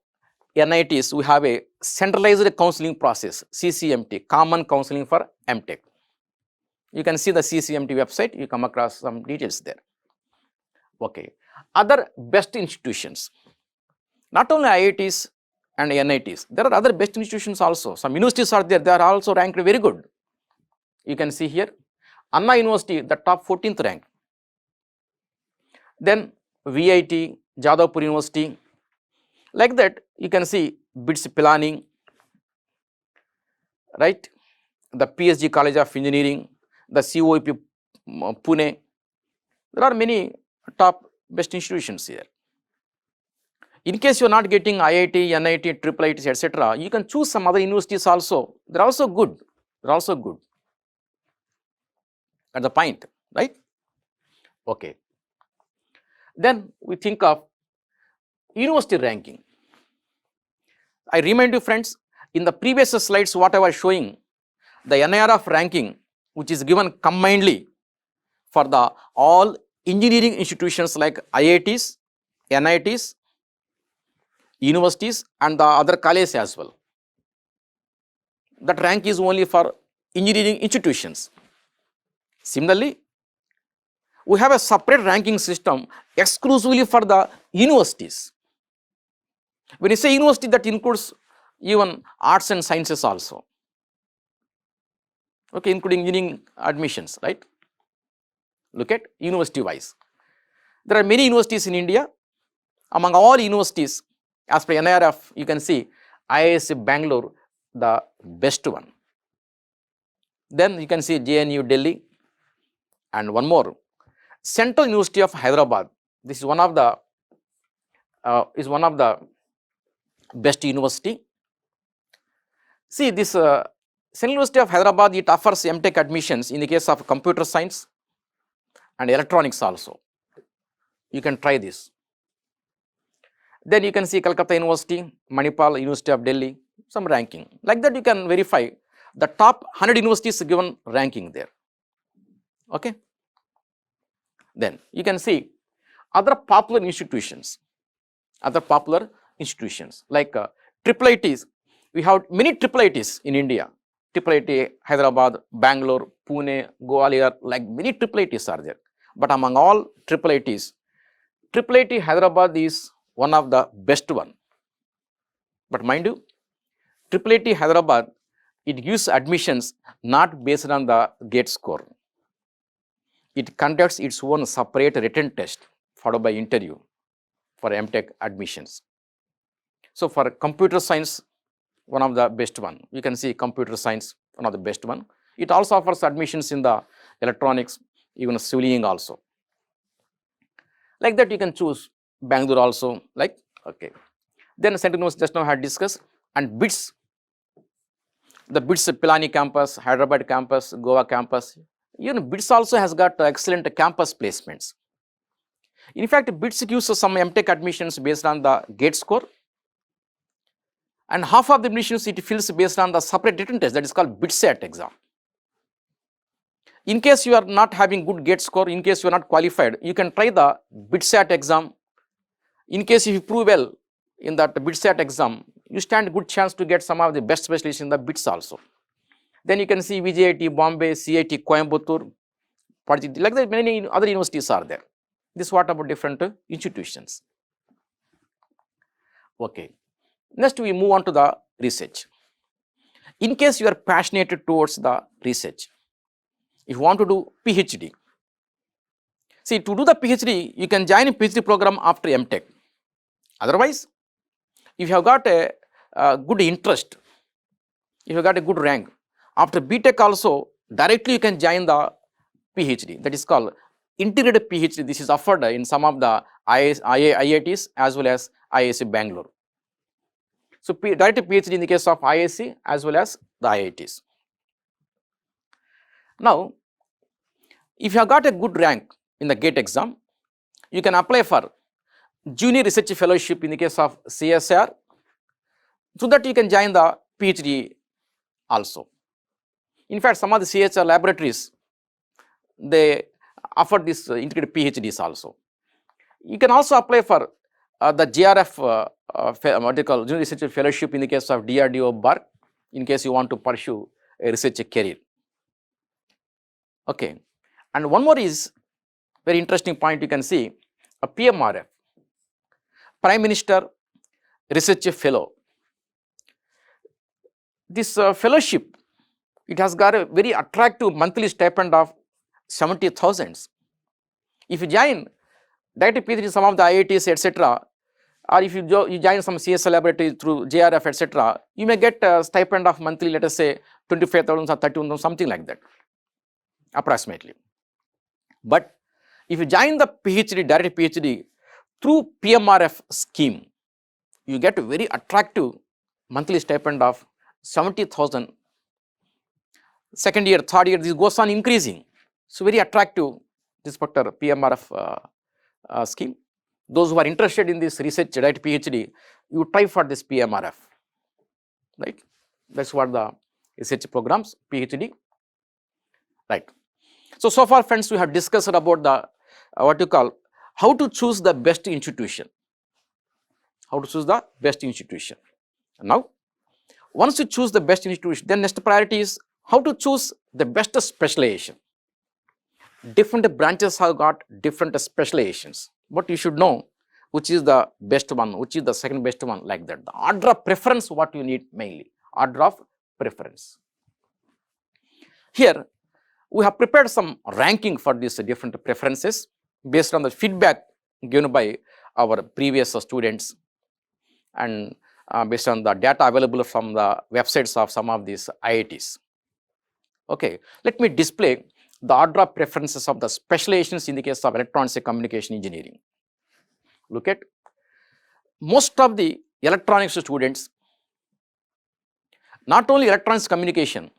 NITs, we have a centralized counseling process, CCMT, Common Counseling for MTech. You can see the CCMT website, you come across some details there. Okay. Other best institutions, not only IITs and NITs, there are other best institutions also. Some universities are there, they are also ranked very good. You can see here, Anna University, the top 14th rank. Then VIT, Jadavpur University. Like that, you can see BITS Pilani, right? The PSG College of Engineering, the COEP Pune. There are many top best institutions here. In case you are not getting IIT, NIT, IIITs, etc., you can choose some other universities also. They are also good. They are also good. At the point, right? Okay. Then we think of university ranking. I remind you friends, in the previous slides what I was showing, the NIRF ranking, which is given combinedly for the all engineering institutions like IITs, NITs, universities and the other colleges as well. That rank is only for engineering institutions. Similarly, we have a separate ranking system exclusively for the universities. When you say university, that includes even arts and sciences also. Okay, including engineering admissions, right? Look at university wise. There are many universities in India. Among all universities, as per NIRF, you can see IISc Bangalore, the best one. Then you can see JNU Delhi and one more, Central University of Hyderabad. This is one of the best university. See this Central University of Hyderabad, it offers MTech admissions in the case of computer science and electronics also. You can try this. Then you can see Calcutta University, Manipal University of Delhi, some ranking. Like that you can verify the top 100 universities given ranking there. Okay. Then you can see other popular institutions like IIITs. We have many IIITs in India. IIIT Hyderabad, Bangalore, Pune, Gwalior, like many IIITs are there. But among all IIITs, IIIT Hyderabad is one of the best one. But mind you, IIIT Hyderabad, it gives admissions not based on the GATE score. It conducts its own separate written test followed by interview for MTech admissions. So for computer science, one of the best one. You can see computer science, one of the best one. It also offers admissions in the electronics, even civil also. Like that, you can choose Bangalore also. Like, okay. Then Central University just now had discussed, and BITS, the BITS Pilani campus, Hyderabad campus, Goa campus. Even BITS also has got excellent campus placements. In fact, BITS gives some MTech admissions based on the GATE score, and half of the admissions it fills based on the separate written test, that is called BITSAT exam. In case you are not having good GATE score, in case you are not qualified, you can try the BITSAT exam. In case if you prove well in that BITSAT exam, you stand a good chance to get some of the best specialists in the BITS also. Then you can see VJIT, Bombay, CIT, Coimbatore, like that many other universities are there. This what about different institutions. Okay. Next we move on to the research. In case you are passionate towards the research, if you want to do PhD, see, to do the PhD, you can join a PhD program after MTech. Otherwise, if you have got a good interest, if you have got a good rank, after BTech also, directly you can join the PhD. That is called integrated PhD. This is offered in some of the IITs as well as IISc Bangalore. So, direct PhD in the case of IISc as well as the IITs. Now, if you have got a good rank in the GATE exam, you can apply for junior research fellowship in the case of CSIR, so that you can join the PhD also. In fact, some of the CSIR laboratories, they offer this integrated PhDs also. You can also apply for the JRF what they call junior research fellowship in the case of DRDO BARC, in case you want to pursue a research career. Okay. And one more is very interesting point, you can see a PMRF, Prime Minister Research Fellow. This fellowship, it has got a very attractive monthly stipend of 70,000. If you join direct PhD in some of the IITs, etc., or if you join some CSIR laboratory through JRF, etc., you may get a stipend of monthly, let us say 25,000 or 30,000, something like that, approximately. But if you join the PhD, direct PhD through PMRF scheme, you get a very attractive monthly stipend of 70,000. Second year, third year, this goes on increasing. So, very attractive, this particular PMRF scheme. Those who are interested in this research, direct PhD, you try for this PMRF, right? That's what the research programs, PhD, right? So far friends, we have discussed about the what you call how to choose the best institution. How to choose the best institution. Now, once you choose the best institution, then next priority is how to choose the best specialization. Different branches have got different specializations, but you should know which is the best one, which is the second best one, like that. The order of preference, what you need mainly, order of preference. Here, we have prepared some ranking for these different preferences based on the feedback given by our previous students and based on the data available from the websites of some of these IITs. Okay, let me display the order of preferences of the specializations in the case of electronics and communication engineering. Look at most of the electronics students, not only electronics communication,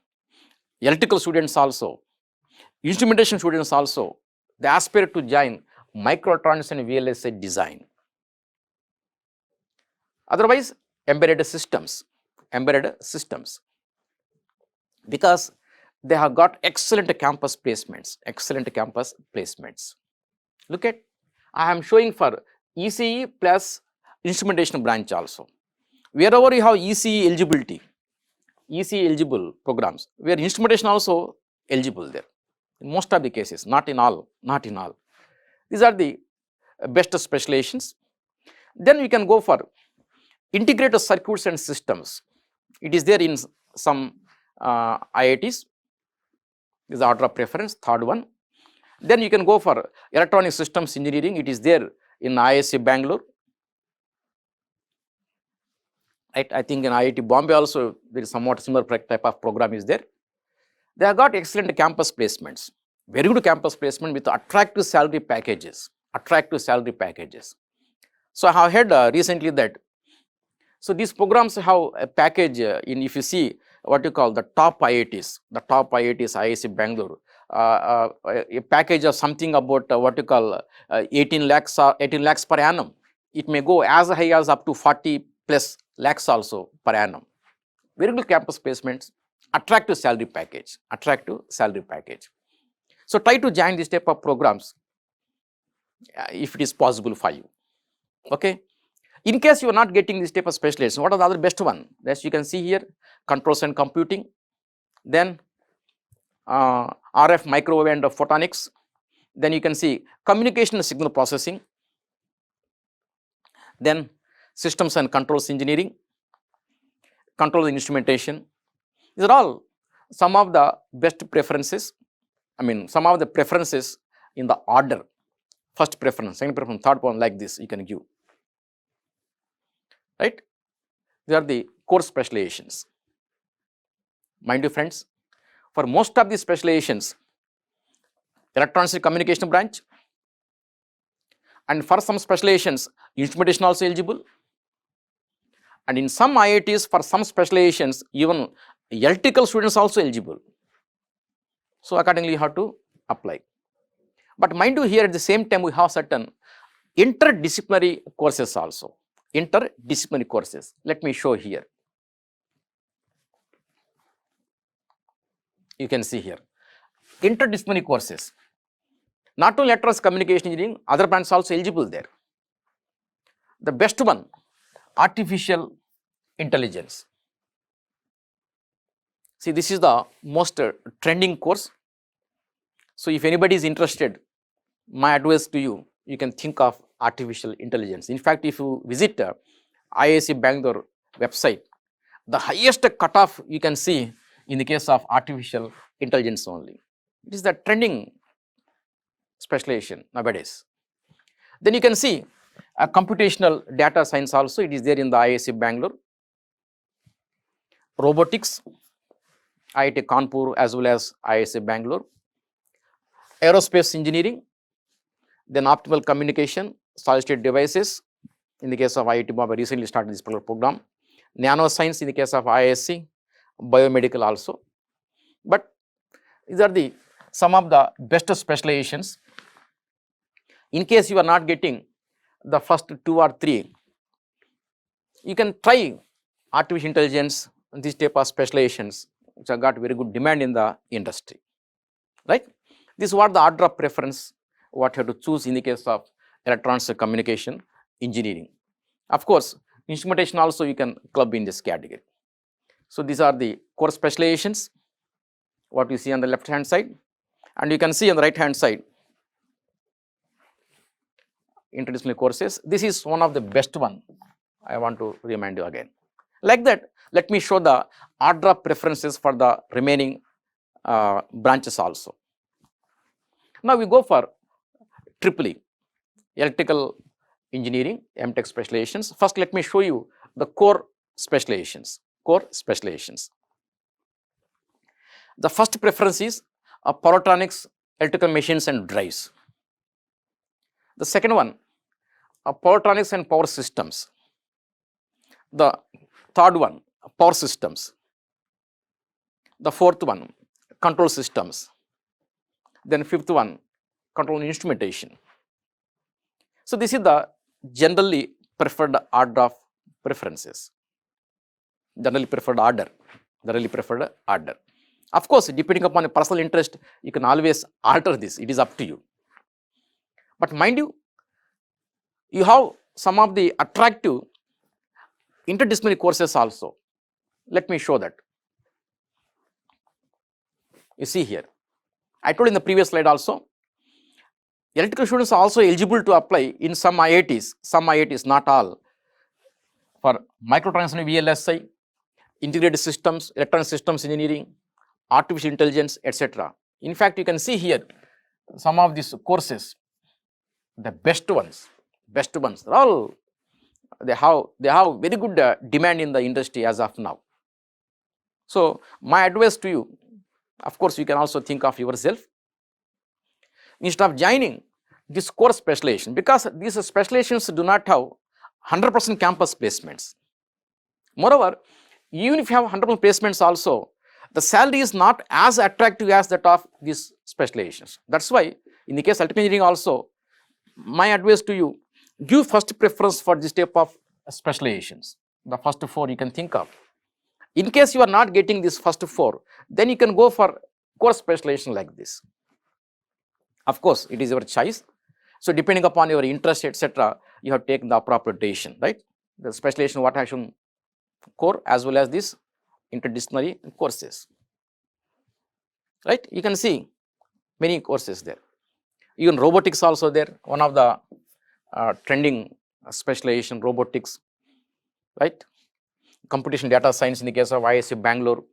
electrical students also, instrumentation students also, they aspire to join microelectronics and VLSI design. Otherwise, embedded systems, because they have got excellent campus placements, Look at, I am showing for ECE plus instrumentation branch also. Wherever you have ECE eligibility, ECE eligible programs, where instrumentation also eligible there. In most of the cases, not in all. These are the best specializations. Then we can go for integrated circuits and systems. It is there in some IITs is the order of preference, third one. Then you can go for electronic systems engineering. It is there in IISc Bangalore. Right? I think in IIT Bombay also there is somewhat similar type of program is there. They have got excellent campus placements, very good campus placement with attractive salary packages, So I have heard recently that, so these programs have a package in, if you see what you call the top IITs, IISc Bangalore, a package of something about what you call 18 lakhs per annum. It may go as high as up to 40 plus lakhs also per annum. Very good campus placements, attractive salary package. So try to join this type of programs if it is possible for you. Okay. In case you are not getting this type of specialization, what are the other best one? As you can see here, controls and computing, then RF, microwave and photonics, then you can see communication and signal processing, then systems and controls engineering, control and instrumentation. These are all some of the best preferences. I mean, some of the preferences in the order, first preference, second preference, third one, like this you can give. Right? They are the core specializations. Mind you friends, for most of these specializations, electronics and communication branch, and for some specializations, instrumentation also eligible, and in some IITs for some specializations, even electrical students also eligible. So accordingly you have to apply. But mind you, here at the same time we have certain interdisciplinary courses also. Interdisciplinary courses. Let me show here. You can see here. Interdisciplinary courses. Not only electronics communication engineering, other branches also eligible there. The best one, artificial intelligence. See, this is the most trending course. So if anybody is interested, my advice to you, you can think of artificial intelligence. In fact, if you visit IISc Bangalore website, the highest cutoff you can see in the case of artificial intelligence only. It is the trending specialization nowadays. Then you can see computational data science also, it is there in the IISc Bangalore. Robotics, IIT Kanpur as well as IISc Bangalore. Aerospace engineering, then optical communication, solid state devices, in the case of IIT Bombay recently started this program. Nanoscience in the case of IISc, biomedical also. But these are the some of the best specializations. In case you are not getting the first 2 or 3, you can try artificial intelligence, these type of specializations which have got very good demand in the industry, right? This is what the order of preference, what you have to choose in the case of electronics and communication engineering. Of course, instrumentation also you can club in this category. So these are the core specializations, what you see on the left hand side, and you can see on the right hand side interdisciplinary courses. This is one of the best one, I want to remind you again. Like that, let me show the order of preferences for the remaining branches also. Now we go for EEE, electrical engineering, MTech specializations. First, let me show you the core specializations. The first preference is power electronics, electrical machines and drives. The second one, power electronics and power systems. The third one, power systems. The fourth one, control systems. Then fifth one, control and instrumentation. So this is the generally preferred order of preferences. Generally preferred order. Of course, depending upon your personal interest, you can always alter this. It is up to you. But mind you, you have some of the attractive interdisciplinary courses also. Let me show that. You see here, I told in the previous slide also, electrical students are also eligible to apply in some IITs, not all, for microelectronics and VLSI, integrated systems, electronic systems engineering, artificial intelligence, etc. In fact, you can see here some of these courses, the best ones, they're all, they have very good demand in the industry as of now. So my advice to you, of course, you can also think of yourself, instead of joining this course specialization, because these specializations do not have 100% campus placements. Moreover, even if you have 100% placements also, the salary is not as attractive as that of these specializations. That's why in the case of electrical engineering also, my advice to you, give first preference for this type of specializations. The first 4 you can think of. In case you are not getting this first 4, then you can go for course specialization like this. Of course, it is your choice. So depending upon your interest, etc., you have taken the appropriate decision, right? The specialization what I should core as well as this interdisciplinary courses, right? You can see many courses there. Even robotics also there, one of the trending specialization, robotics, right? Computation data science in the case of IISc Bangalore.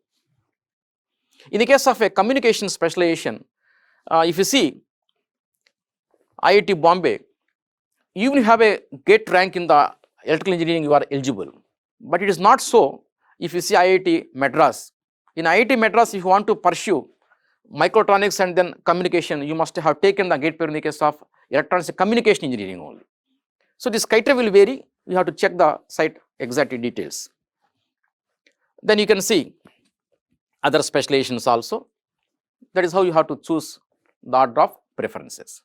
In the case of a communication specialization, if you see IIT Bombay, even if you have a GATE rank in the electrical engineering, you are eligible. But it is not so if you see IIT Madras. In IIT Madras, if you want to pursue microtronics and then communication, you must have taken the GATE paper in the case of electronics and communication engineering only. So this criteria will vary, you have to check the site exact details. Then you can see other specializations also. That is how you have to choose the order of preferences.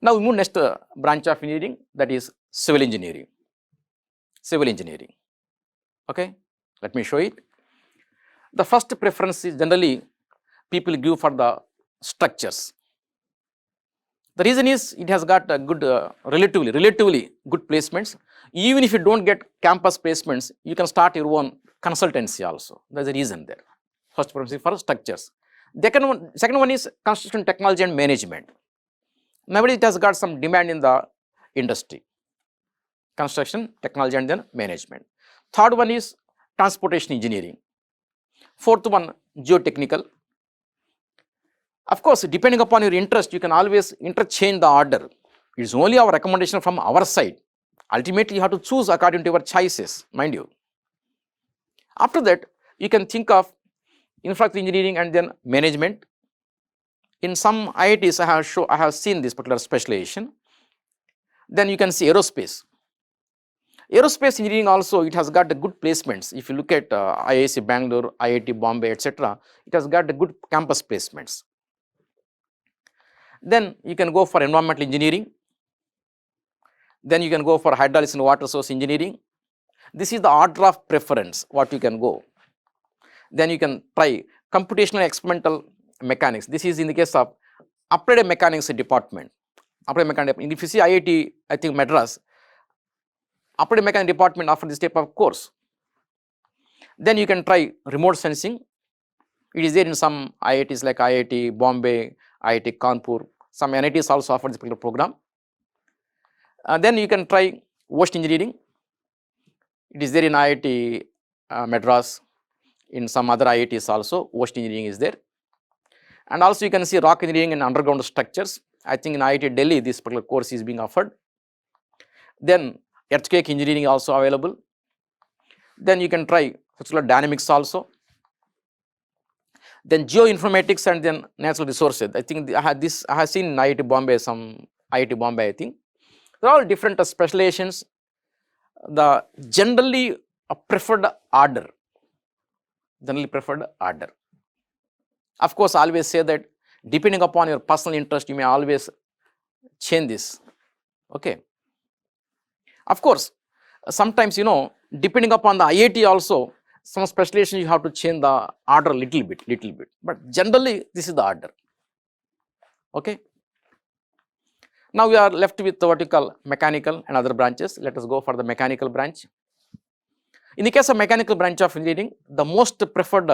Now we move next branch of engineering, that is civil engineering. Civil engineering. Okay, let me show it. The first preference is generally people give for the structures. The reason is it has got a good, relatively good placements. Even if you don't get campus placements, you can start your own consultancy also. There's a reason there. First preference for structures. Second one is construction technology and management. Nowadays it has got some demand in the industry. Construction technology and then management. Third one is transportation engineering. Fourth one, geotechnical. Of course, depending upon your interest, you can always interchange the order. It is only our recommendation from our side. Ultimately, you have to choose according to your choices, mind you. After that, you can think of infrastructure engineering and then management. In some IITs, I have seen this particular specialization. Then you can see aerospace. Aerospace engineering also, it has got the good placements. If you look at IISc Bangalore, IIT Bombay, etc., it has got the good campus placements. Then you can go for environmental engineering. Then you can go for hydraulics and water source engineering. This is the order of preference, what you can go. Then you can try computational experimental mechanics. This is in the case of applied mechanics department. Applied mechanics. If you see IIT, I think Madras, applied mechanics department offer this type of course. Then you can try remote sensing. It is there in some IITs like IIT Bombay, IIT Kanpur. Some NITs also offer this particular program. Then you can try ocean engineering. It is there in IIT Madras. In some other IITs also, ocean engineering is there. And also you can see rock engineering and underground structures. I think in IIT Delhi, this particular course is being offered. Then earthquake engineering also available. Then you can try structural dynamics also. Then geoinformatics and then natural resources. I think I have seen in IIT Bombay, some IIT Bombay, I think. They are all different specializations. The generally preferred order. Of course, I always say that depending upon your personal interest, you may always change this. Okay. Of course, sometimes, depending upon the IIT also, some specialization you have to change the order little bit. But generally, this is the order. Okay. Now we are left with what you call mechanical and other branches. Let us go for the mechanical branch. In the case of mechanical branch of engineering, the most preferred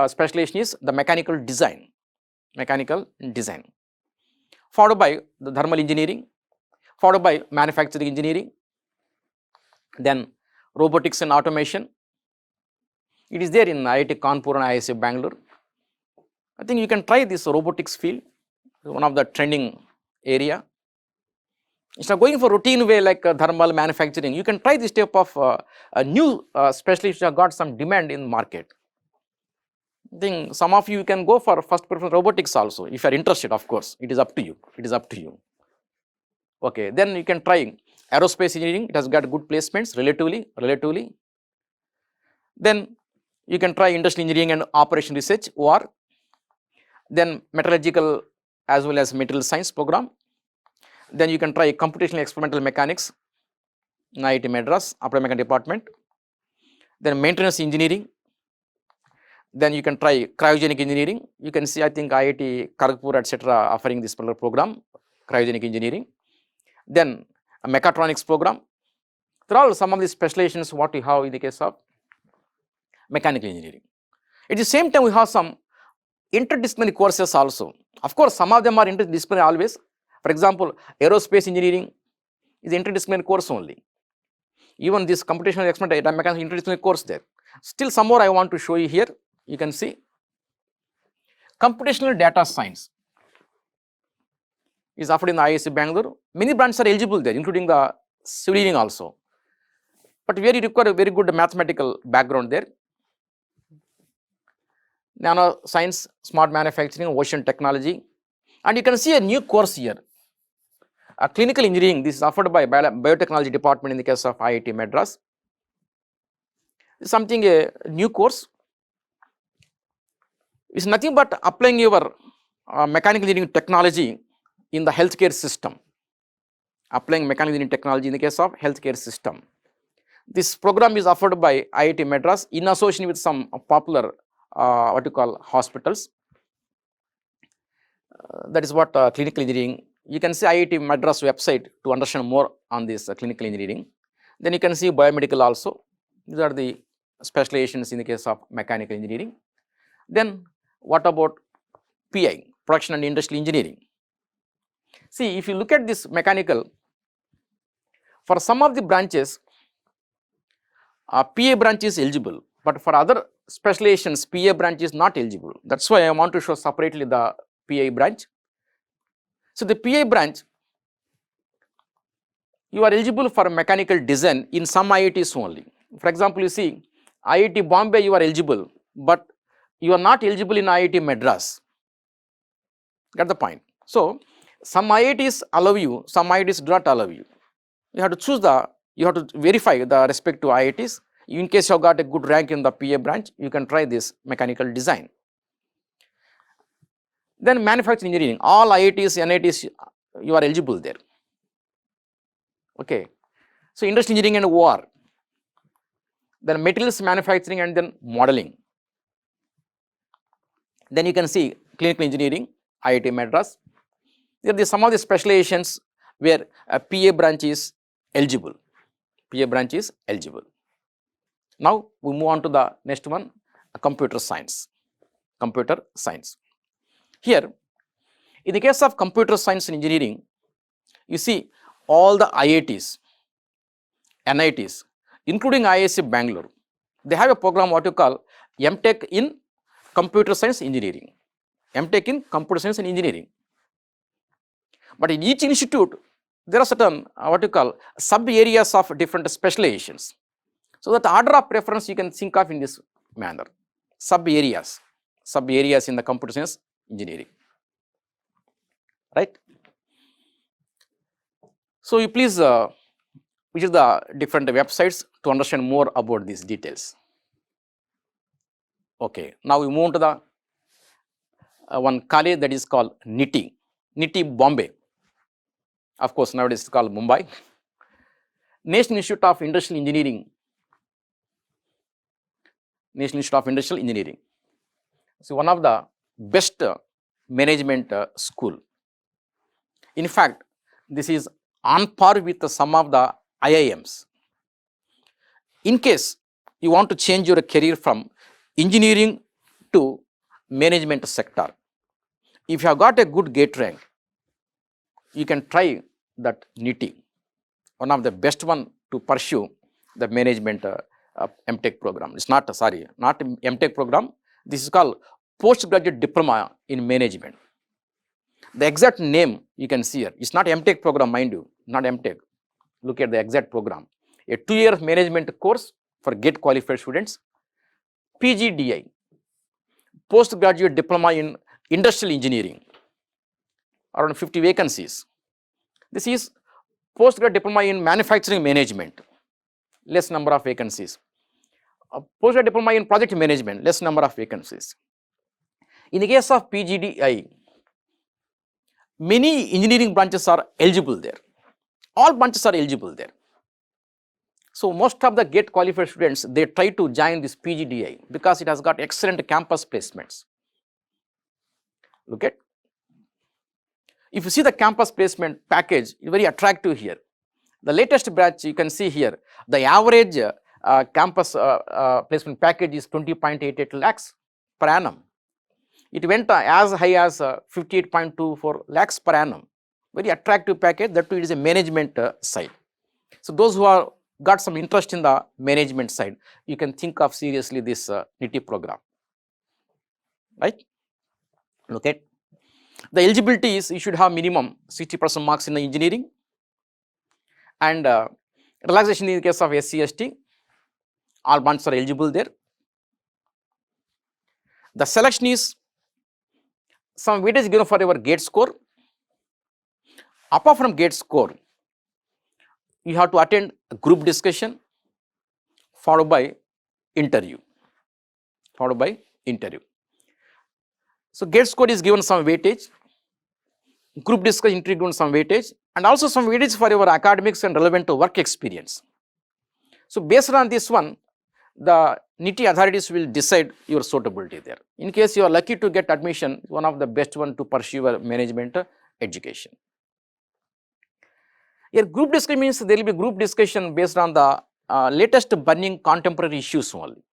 specialization is the mechanical design, followed by the thermal engineering, followed by manufacturing engineering, then robotics and automation, It is there in IIT Kanpur and IISc Bangalore. I think you can try this robotics field, one of the trending area. Instead of going for routine way like thermal manufacturing, you can try this type of a new specialist have got some demand in market. I think some of you can go for first preference robotics also if you are interested. Of course, it is up to you. It is up to you. Okay, then you can try aerospace engineering. It has got good placements relatively. Then you can try industrial engineering and operation research or then metallurgical as well as material science program. Then you can try computational experimental mechanics in IIT Madras, Applied Mechanics department. Then maintenance engineering. Then you can try cryogenic engineering. You can see I think IIT Kharagpur etc. offering this particular program, cryogenic engineering. Then a mechatronics program. There are all some of the specializations what we have in the case of mechanical engineering. At the same time, we have some interdisciplinary courses also. Of course, some of them are interdisciplinary always. For example, aerospace engineering is interdisciplinary course only. Even this computational experimental mechanics interdisciplinary course there. Still some more I want to show you here. You can see computational data science is offered in the IISc Bangalore. Many branches are eligible there, including the civil engineering also. But where you require a very good mathematical background there. Nano science, smart manufacturing, ocean technology, and you can see a new course here. Clinical engineering. This is offered by biotechnology department in the case of IIT Madras. Something a new course. It's nothing but applying your mechanical engineering technology in the healthcare system. Applying mechanical engineering technology in the case of healthcare system. This program is offered by IIT Madras in association with some popular what you call hospitals. That is what clinical engineering. You can see IIT Madras website to understand more on this clinical engineering. Then you can see biomedical also. These are the specializations in the case of mechanical engineering. Then what about PI, production and industrial engineering? See, if you look at this mechanical, for some of the branches, PA branch is eligible, but for other specializations, PA branch is not eligible. That's why I want to show separately the PA branch. So, the PA branch, you are eligible for mechanical design in some IITs only. For example, you see IIT Bombay you are eligible, but you are not eligible in IIT Madras. Get the point? So, some IITs allow you, some IITs do not allow you. You have to choose you have to verify the respective IITs. In case you have got a good rank in the PA branch, you can try this mechanical design. Then manufacturing engineering, all IITs, NITs, you are eligible there. Okay. So, industrial engineering and OR, then materials manufacturing and then modeling. Then you can see clinical engineering, IIT Madras. There are some of the specializations where a PA branch is eligible. PA branch is eligible. Now, we move on to the next one, computer science. Computer science. Here, in the case of computer science and engineering, you see all the IITs, NITs, including IISc Bangalore, they have a program what you call MTech in computer science engineering. MTech in computer science and engineering. But in each institute, there are certain what you call sub areas of different specializations. So, that order of preference you can think of in this manner, sub areas in the computer science engineering, right. So, you please visit the different websites to understand more about these details. Okay. Now, we move to the one college that is called NITI Bombay. Of course, nowadays it is called Mumbai. National Institute of Industrial Engineering. National Institute of Industrial Engineering. So, one of the best management school. In fact, this is on par with some of the IIMs. In case you want to change your career from engineering to management sector, if you have got a good gate rank, you can try that NITI, one of the best one to pursue the management MTech program. It's not, sorry, not MTech program. This is called postgraduate diploma in management. The exact name you can see here. It's not MTech program, mind you, not MTech. Look at the exact program. A 2-year management course for GATE qualified students. PGDI, postgraduate diploma in industrial engineering, around 50 vacancies. This is postgraduate diploma in manufacturing management, less number of vacancies. Postgraduate diploma in project management, less number of vacancies. In the case of PGDI, many engineering branches are eligible there. All branches are eligible there. So most of the GATE qualified students, they try to join this PGDI because it has got excellent campus placements. Look at, if you see the campus placement package, it's very attractive here. The latest batch you can see here, the average campus placement package is 20.88 lakhs per annum. It went as high as 58.24 lakhs per annum. Very attractive package, that too it is a management side. So those who are got some interest in the management side, you can think of seriously this NITI program, right? Look at the eligibility is you should have minimum 60% marks in the engineering, and relaxation in the case of SC/ST, all branches are eligible there. The selection is some weightage given for your GATE score. Apart from GATE score, you have to attend a group discussion followed by interview. So GATE score is given some weightage, group discussion interview given some weightage, and also some weightage for your academics and relevant work experience. So based on this one, the NITI authorities will decide your suitability there. In case you are lucky to get admission, one of the best one to pursue your management education. Here group discussion means there will be group discussion based on the latest burning contemporary issues only.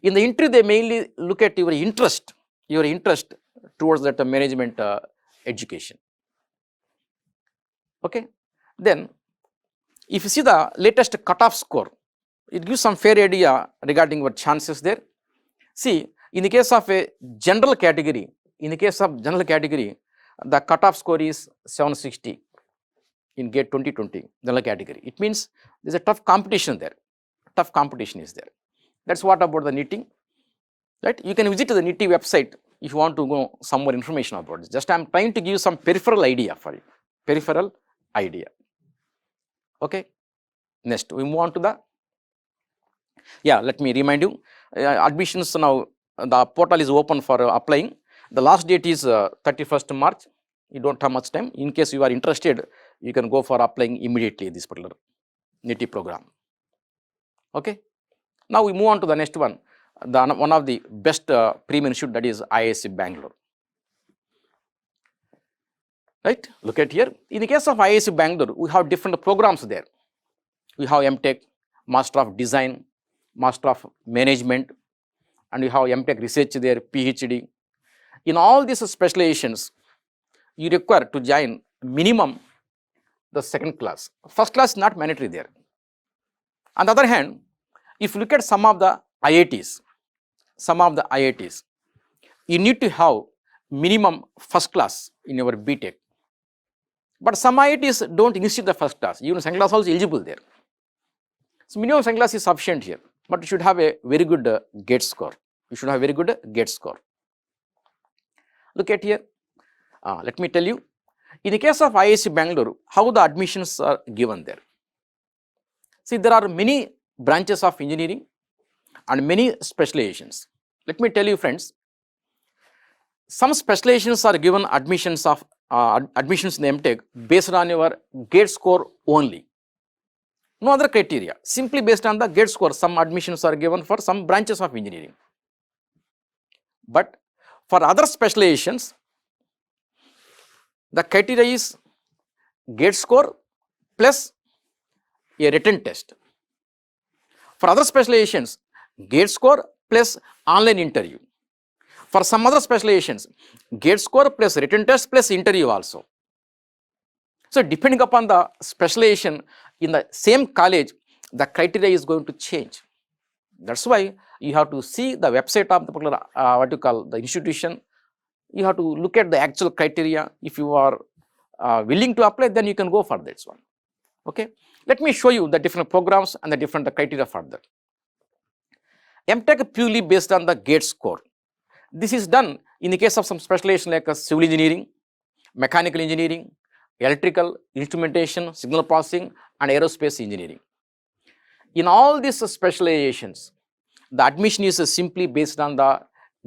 In the interview, they mainly look at your interest towards that management education. Okay. Then, if you see the latest cutoff score, it gives some fair idea regarding your chances there. See, in the case of a general category, the cutoff score is 760 in GATE 2020 general category. It means there is a tough competition there. Tough competition is there. That's what about the NITI, right? You can visit the NITI website if you want to go some more information about it. Just I am trying to give you some peripheral idea for you. Peripheral idea. Okay. Next, we move on to the. Yeah, let me remind you. Admissions now, the portal is open for applying. The last date is 31st March. You don't have much time. In case you are interested, you can go for applying immediately this particular NITI program. Okay. Now we move on to the next one. One of the best premium institute, that is IISc Bangalore. Right? Look at here. In the case of IISc Bangalore, we have different programs there. We have MTech, Master of Design, Master of Management, and we have MTech Research there, PhD. In all these specializations, you require to join minimum the second class. First class is not mandatory there. On the other hand, if you look at some of the IITs, you need to have minimum first class in your BTech. But some IITs don't institute the first class. Even second class also eligible there. So minimum second class is sufficient here, but you should have a very good GATE score. Look at here. Let me tell you. In the case of IISc Bangalore, how the admissions are given there. See, there are many branches of engineering and many specializations. Let me tell you, friends, some specializations are given admissions in the MTech based on your GATE score only. No other criteria. Simply based on the GATE score, some admissions are given for some branches of engineering. But for other specializations, the criteria is GATE score plus a written test. For other specializations, GATE score plus online interview. For some other specializations, GATE score plus written test plus interview also. So depending upon the specialization in the same college, the criteria is going to change. That's why you have to see the website of the particular what you call the institution. You have to look at the actual criteria. If you are willing to apply, then you can go for this one. Okay, let me show you the different programs and the different criteria for that. MTech purely based on the GATE score. This is done in the case of some specialization like civil engineering, mechanical engineering, electrical, instrumentation, signal processing, and aerospace engineering. In all these specializations, the admission is simply based on the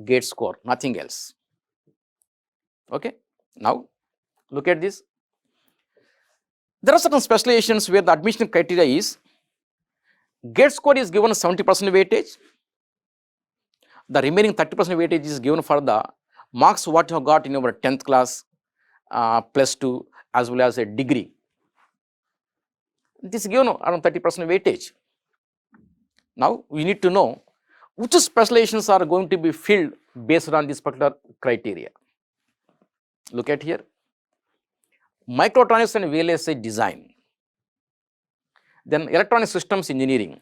GATE score, nothing else. Okay, now look at this. There are certain specializations where the admission criteria is GATE score is given 70% weightage. The remaining 30% weightage is given for the marks what you have got in your 10th class, plus 2, as well as a degree. This is given around 30% weightage. Now we need to know which specializations are going to be filled based on this particular criteria. Look at here. Microelectronics and VLSI design. Then electronic systems engineering.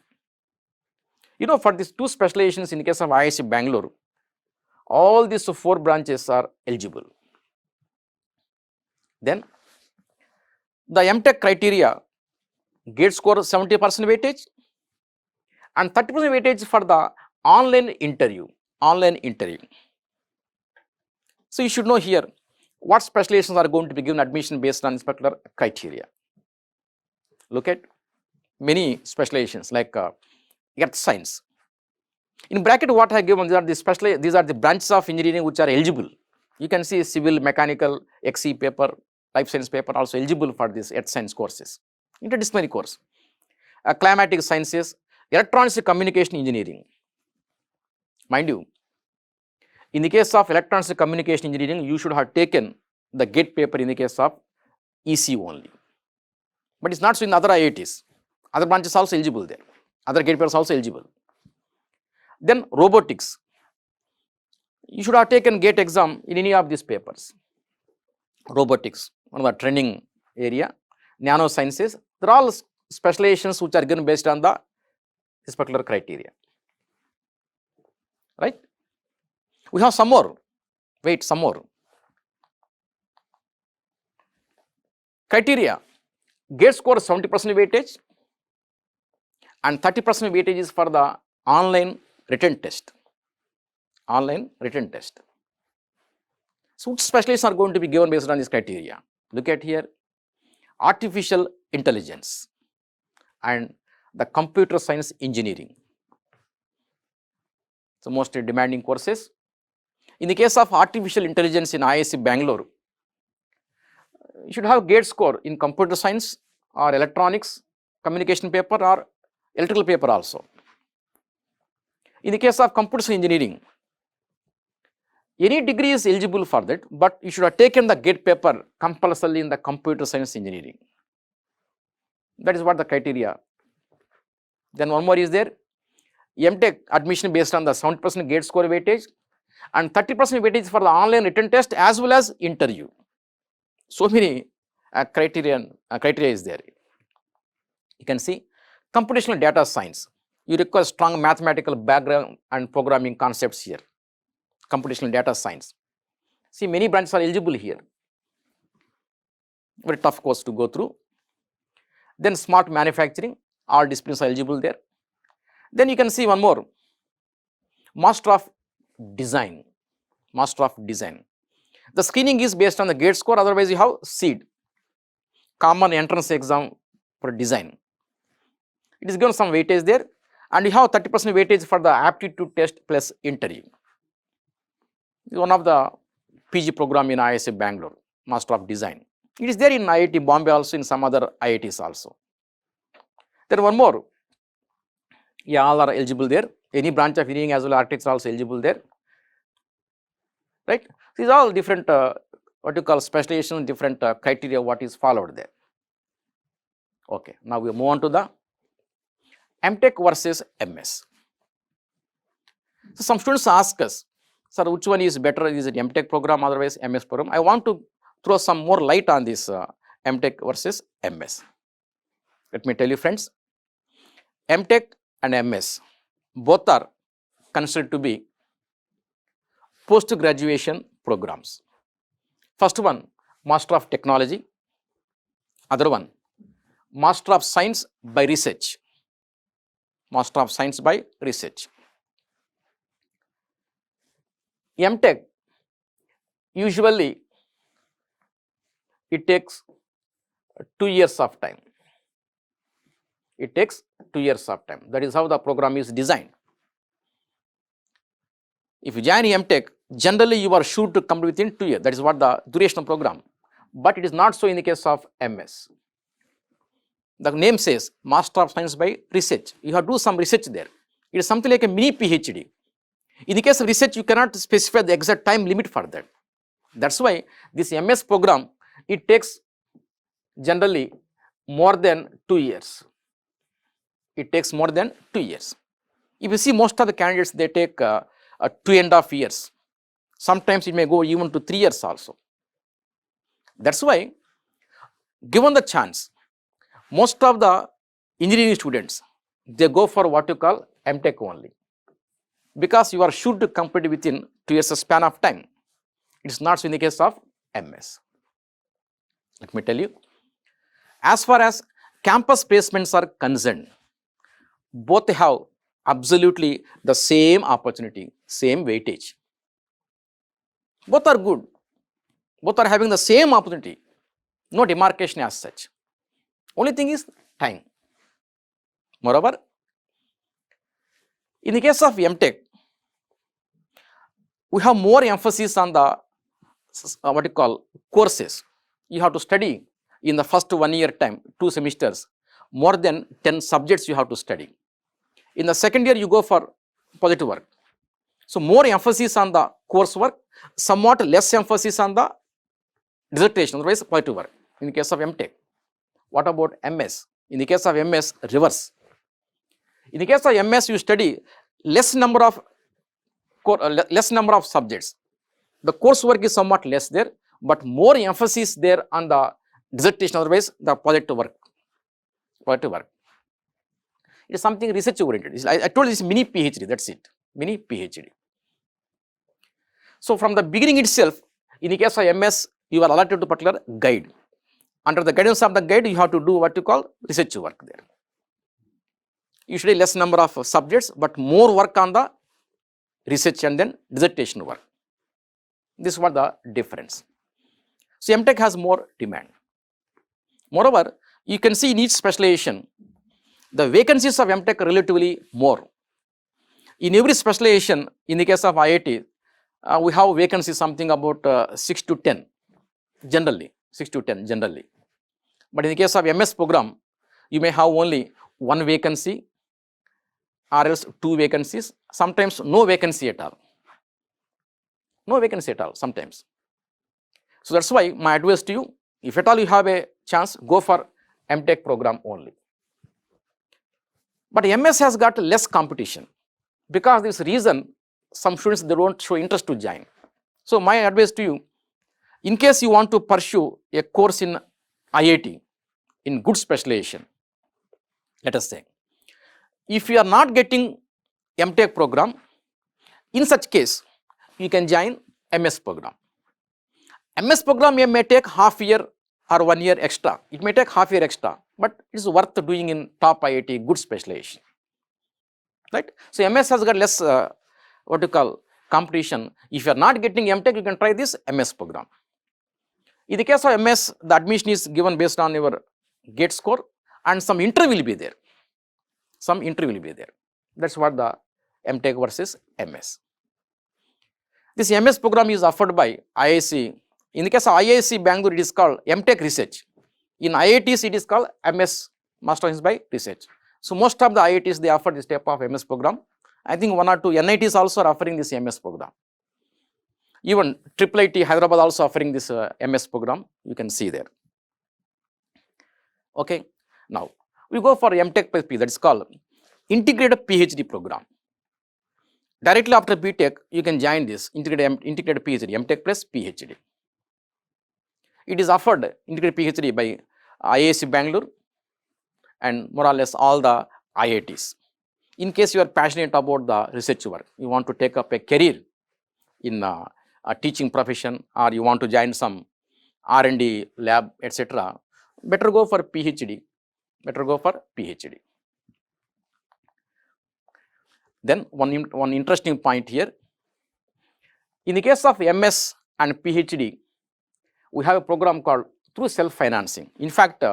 You know, for these 2 specializations in the case of IISc Bangalore, all these 4 branches are eligible. Then the MTech criteria, GATE score 70% weightage and 30% weightage for the online interview. So you should know here what specializations are going to be given admission based on this particular criteria. Look at many specializations like earth science. In bracket, what I have given, these are the branches of engineering which are eligible. You can see civil, mechanical, XE paper, life science paper also eligible for this earth science courses. Interdisciplinary course. Climatic sciences, electronics communication engineering. Mind you, in the case of electronics communication engineering, you should have taken the GATE paper in the case of EC only. But it's not so in other IITs. Other branches also eligible there. Other GATE papers also eligible. Then robotics. You should have taken GATE exam in any of these papers. Robotics, one of the trending area. Nanosciences. They're all specializations which are given based on this particular criteria. Right? We have some more. Wait, some more. Criteria. GATE score 70% weightage and 30% weightage is for the online written test. So which specialists are going to be given based on this criteria? Look at here. Artificial intelligence and the computer science engineering. So most demanding courses. In the case of artificial intelligence in IISc Bangalore, you should have GATE score in computer science or electronics, communication paper or electrical paper also. In the case of computer engineering, any degree is eligible for that, but you should have taken the GATE paper compulsorily in the computer science engineering. That is what the criteria. Then one more is there, MTech admission based on the 70% GATE score weightage and 30% weightage for the online written test as well as interview. So many criteria is there. You can see computational data science. You require strong mathematical background and programming concepts here. Computational data science. See, many branches are eligible here. Very tough course to go through. Then smart manufacturing, all disciplines are eligible there. Then you can see one more, Master of Design. The screening is based on the GATE score, otherwise you have SEED, common entrance exam for design. It is given some weightage there, and you have 30% weightage for the aptitude test plus interview. This is one of the PG program in IISc Bangalore, Master of Design. It is there in IIT Bombay also, in some other IITs also. Then one more, yeah, all are eligible there. Any branch of engineering as well as architects are also eligible there. Right? These are all different, what you call specialization, different criteria what is followed there. Okay, now we move on to the MTech versus MS. So some students ask us, sir, which one is better? Is it MTech program, otherwise MS program? I want to throw some more light on this MTech versus MS. Let me tell you, friends, MTech and MS, both are considered to be post-graduation programs. First one, Master of Technology, other one, Master of Science by Research. Master of Science by Research. MTech, usually it takes 2 years of time. It takes 2 years of time. That is how the program is designed. If you join MTech, generally you are sure to complete within 2 years. That is what the duration of program. But it is not so in the case of MS. The name says Master of Science by Research. You have to do some research there. It is something like a mini PhD. In the case of research, you cannot specify the exact time limit for that. That's why this MS program, it takes generally more than 2 years. It takes more than 2 years. If you see most of the candidates, they take 2.5 years. Sometimes it may go even to 3 years also. That's why, given the chance, most of the engineering students, they go for what you call MTech only. Because you are sure to complete within 2 years span of time. It is not so in the case of MS. Let me tell you, as far as campus placements are concerned, both have absolutely the same opportunity, same weightage. Both are good. Both are having the same opportunity. No demarcation as such. Only thing is time. Moreover, in the case of MTech, we have more emphasis on the what you call courses. You have to study in the first 1 year time, 2 semesters, more than 10 subjects you have to study. In the second year, you go for project work. So more emphasis on the coursework, somewhat less emphasis on the dissertation, otherwise project work. In the case of MTech, what about MS? In the case of MS, reverse. In the case of MS, you study less number of subjects. The coursework is somewhat less there, but more emphasis there on the dissertation, otherwise the project work. It is something research oriented. I told you this mini PhD, that's it, mini PhD. So from the beginning itself, in the case of MS, you are allotted to particular guide. Under the guidance of the guide, you have to do what you call research work there. Usually less number of subjects, but more work on the research and then dissertation work. This is what the difference. So MTech has more demand. Moreover, you can see in each specialization, the vacancies of MTech are relatively more. In every specialization, in the case of IIT, we have vacancies something about 6 to 10 generally, 6 to 10 generally. But in the case of MS program, you may have only 1 vacancy or else 2 vacancies, sometimes no vacancy at all. No vacancy at all sometimes. So that's why my advice to you, if at all you have a chance, go for MTech program only. But MS has got less competition. Because this reason, some students, they don't show interest to join. So my advice to you, in case you want to pursue a course in IIT in good specialization, let us say, if you are not getting MTech program, in such case, you can join MS program. MS program may take half year or 1 year extra. It may take half year extra, but it is worth doing in top IIT, good specialization. Right? So MS has got less what you call competition. If you are not getting MTech, you can try this MS program. In the case of MS, the admission is given based on your GATE score and some interview will be there. Some interview will be there. That's what the MTech versus MS. This MS program is offered by IIC. In the case of IIC Bangalore, it is called MTech Research. In IITs, it is called MS, Master of Science by Research. So most of the IITs, they offer this type of MS program. I think 1 or 2 NITs also are offering this MS program. Even IIIT Hyderabad also offering this MS program. You can see there. Okay. Now we go for MTech plus P, that is called integrated PhD program. Directly after BTech, you can join this integrated PhD, MTech plus PhD. It is offered integrated PhD by IIC Bangalore and more or less all the IITs. In case you are passionate about the research work, you want to take up a career in a teaching profession, or you want to join some R&D lab, etc., better go for PhD. Better go for PhD. Then one interesting point here. In the case of MS and PhD, we have a program called through self-financing. In fact,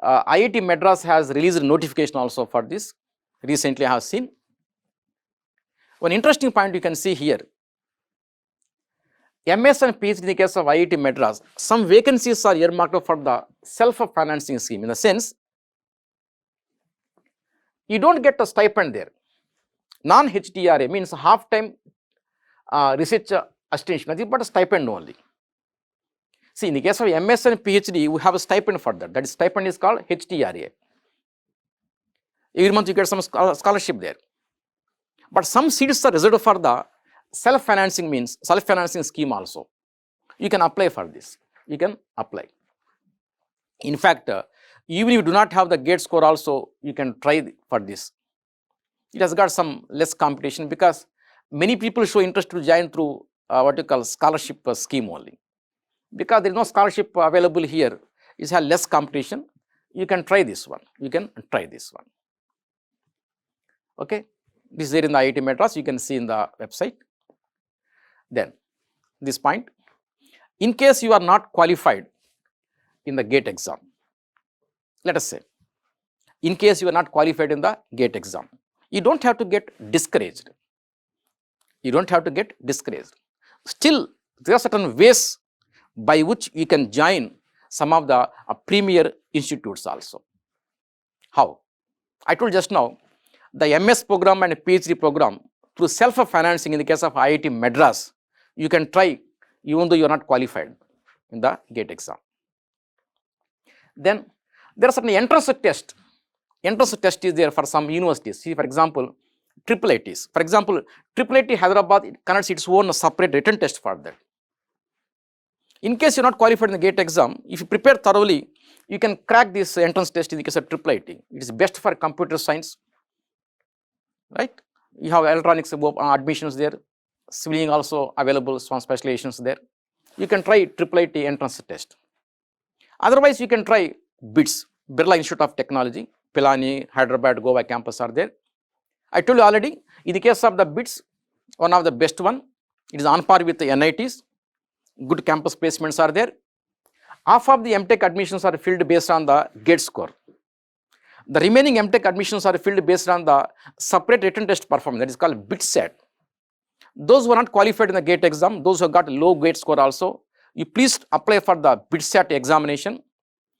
IIT Madras has released a notification also for this. Recently, I have seen. One interesting point you can see here. MS and PhD in the case of IIT Madras, some vacancies are earmarked for the self-financing scheme. In the sense, you don't get a stipend there. Non-HTRA means half-time research assistant, nothing but a stipend only. See, in the case of MS and PhD, we have a stipend for that. That stipend is called HTRA. Every month you get some scholarship there. But some seats are reserved for the self-financing means, self-financing scheme also. You can apply for this. You can apply. In fact, even if you do not have the GATE score also, you can try for this. It has got some less competition because many people show interest to join through what you call scholarship scheme only. Because there is no scholarship available here, it has less competition. You can try this one. You can try this one. Okay. This is there in the IIT Madras. You can see in the website. Then this point, in case you are not qualified in the GATE exam, let us say, in case you are not qualified in the GATE exam, you don't have to get discouraged. You don't have to get discouraged. Still, there are certain ways by which you can join some of the premier institutes also. How? I told just now, the MS program and PhD program through self-financing in the case of IIT Madras, you can try even though you are not qualified in the GATE exam. Then there are certain entrance test. Entrance test is there for some universities. See, for example, IIITs. For example, IIIT Hyderabad conducts its own separate written test for that. In case you are not qualified in the GATE exam, if you prepare thoroughly, you can crack this entrance test in the case of IIIT. It is best for computer science, right? You have electronics admissions there, civil engineering also available, some specializations there. You can try IIIT entrance test. Otherwise, you can try BITS, Birla Institute of Technology, Pilani, Hyderabad, Goa campus are there. I told you already, in the case of the BITS, one of the best one, it is on par with the NITs, good campus placements are there. Half of the MTech admissions are filled based on the GATE score. The remaining MTech admissions are filled based on the separate written test performance, that is called BITSAT. Those who are not qualified in the GATE exam, those who have got low GATE score also, you please apply for the BITSAT examination.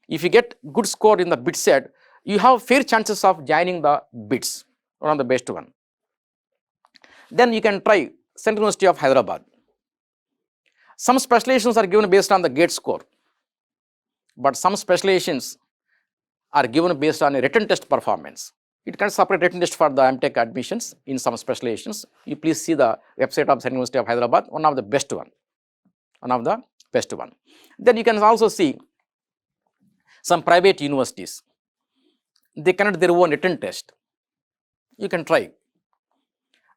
If you get good score in the BITSAT, you have fair chances of joining the BITS, one of the best one. Then you can try Central University of Hyderabad. Some specializations are given based on the GATE score, but some specializations are given based on a written test performance. It can separate written test for the MTech admissions in some specializations. You please see the website of Central University of Hyderabad, one of the best one. One of the best one. Then you can also see some private universities. They conduct their own written test. You can try.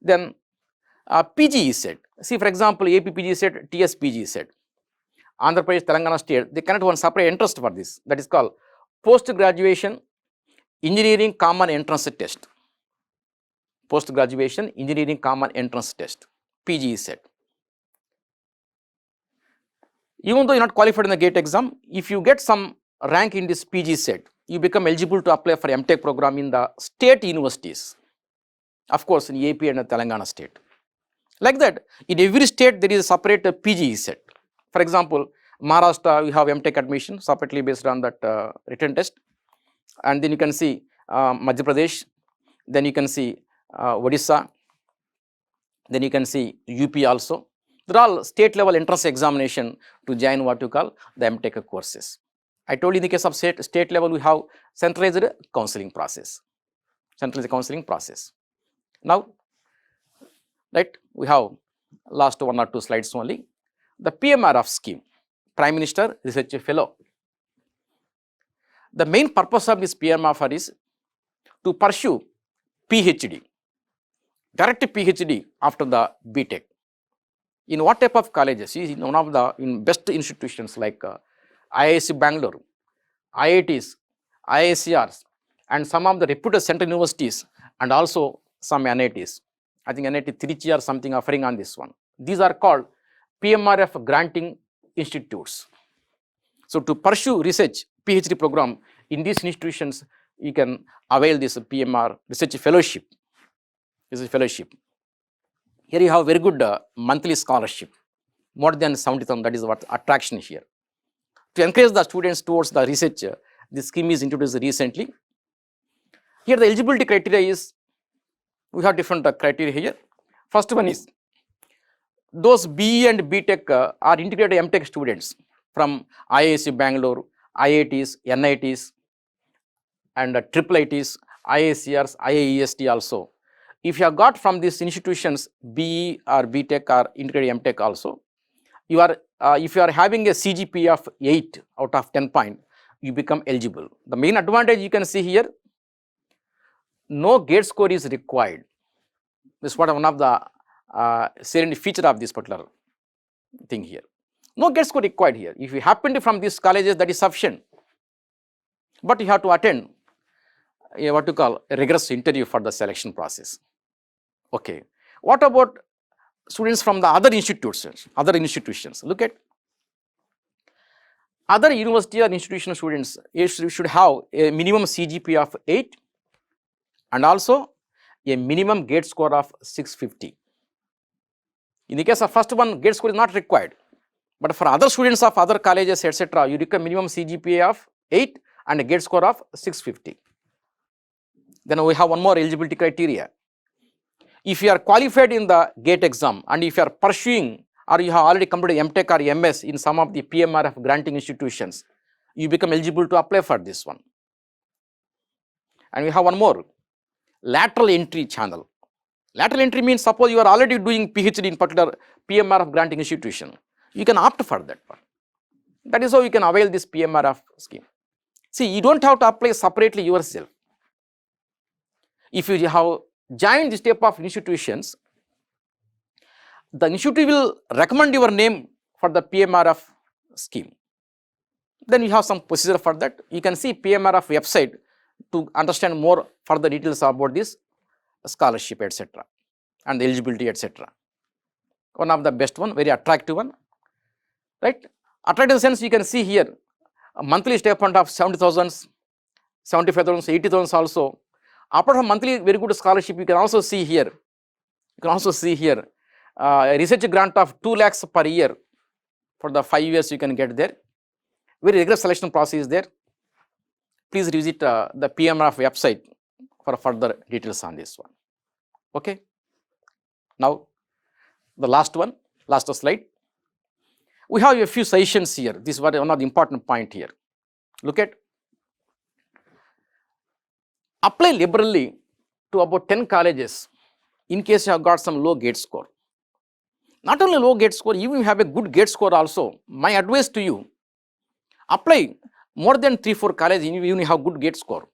Then PGE set. See, for example, APPG set, TSPG set. Andhra Pradesh, Telangana state, they conduct one separate entrance for this. That is called Post-Graduation Engineering Common Entrance Test. Post-Graduation Engineering Common Entrance Test, PGE set. Even though you are not qualified in the GATE exam, if you get some rank in this PG set, you become eligible to apply for MTech program in the state universities. Of course, in AP and Telangana state. Like that, in every state there is a separate PGE set. For example, Maharashtra, we have MTech admission separately based on that written test. And then you can see Madhya Pradesh, then you can see Odisha, then you can see UP also. They are all state level entrance examination to join what you call the MTech courses. I told you in the case of state level, we have centralized counseling process. Centralized counseling process. Now, right, we have last 1 or 2 slides only. The PMRF scheme, Prime Minister Research Fellow. The main purpose of this PMRF is to pursue PhD. direct PhD after the BTech. In what type of colleges? In one of the best institutions like IISc Bangalore, IITs, IISCRs, and some of the reputed central universities, and also some NITs. I think NIT Trichy or something offering on this one. These are called PMRF granting institutes. So to pursue research PhD program in these institutions, you can avail this PMR research fellowship. This is fellowship. Here you have very good monthly scholarship, more than 70,000. That is what attraction here. To encourage the students towards the research, this scheme is introduced recently. Here the eligibility criteria is, we have different criteria here. First one is, those BE and BTech are integrated MTech students from IISc Bangalore, IITs, NITs, and IIITs, IISCRs, IIEST also. If you have got from these institutions BE or BTech or integrated MTech also, you are if you are having a CGPA of 8 out of 10 point, you become eligible. The main advantage you can see here, no gate score is required. This is what one of the salient feature of this particular thing here. No gate score required here. If you happen to from these colleges, that is sufficient. But you have to attend what you call a rigorous interview for the selection process. Okay. What about students from the other institutions? Look at other university or institutional students should have a minimum CGPA of 8 and also a minimum gate score of 650. In the case of first one, gate score is not required. But for other students of other colleges, etc., you require minimum CGPA of 8 and a gate score of 650. Then we have one more eligibility criteria. If you are qualified in the GATE exam and if you are pursuing or you have already completed MTech or MS in some of the PMRF granting institutions, you become eligible to apply for this one. And we have one more, lateral entry channel. Lateral entry means suppose you are already doing PhD in particular PMRF granting institution, you can opt for that one. That is how you can avail this PMRF scheme. See, you don't have to apply separately yourself. If you have joined this type of institutions, the institute will recommend your name for the PMRF scheme. Then you have some procedure for that. You can see PMRF website to understand more further details about this scholarship, etc., and the eligibility, etc. One of the best one, very attractive one, right? Attractive sense, you can see here a monthly stipend of 70,000, 75,000, 80,000 also. Apart from monthly very good scholarship, you can also see here. A research grant of 2 lakhs per year for the 5 years you can get there. Very rigorous selection process is there. Please visit the PMRF website for further details on this one. Okay. Now, the last slide. We have a few suggestions here. This is one of the important point here. Look at, apply liberally to about 10 colleges in case you have got some low GATE score. Not only low GATE score, even if you have a good GATE score also, my advice to you, apply more than 3-4 colleges even if you have good GATE score.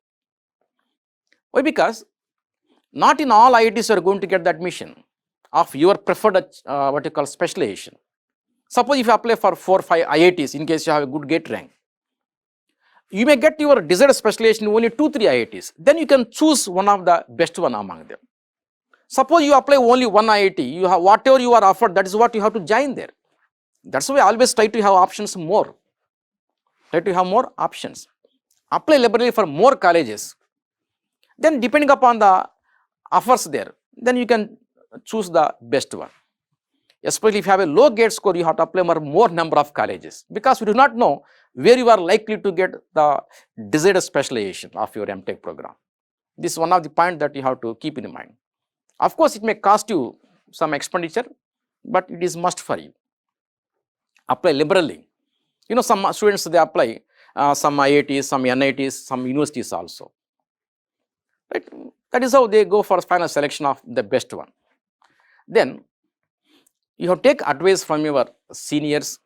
Why? Because not in all IITs you are going to get the admission of your preferred what you call specialization. Suppose if you apply for 4-5 IITs in case you have a good GATE rank, you may get your desired specialization in only 2-3 IITs. Then you can choose one of the best one among them. Suppose you apply only one IIT, you have whatever you are offered, that is what you have to join there. That's why I always try to have options more. Try to have more options. Apply liberally for more colleges. Then depending upon the offers there, then you can choose the best one. Especially if you have a low GATE score, you have to apply for more number of colleges because we do not know where you are likely to get the desired specialization of your MTech program. This is one of the points that you have to keep in mind. Of course, it may cost you some expenditure, but it is must for you. Apply liberally. You know, some students they apply some IITs, some NITs, some universities also. Right? That is how they go for final selection of the best one. Then you have to take advice from your seniors,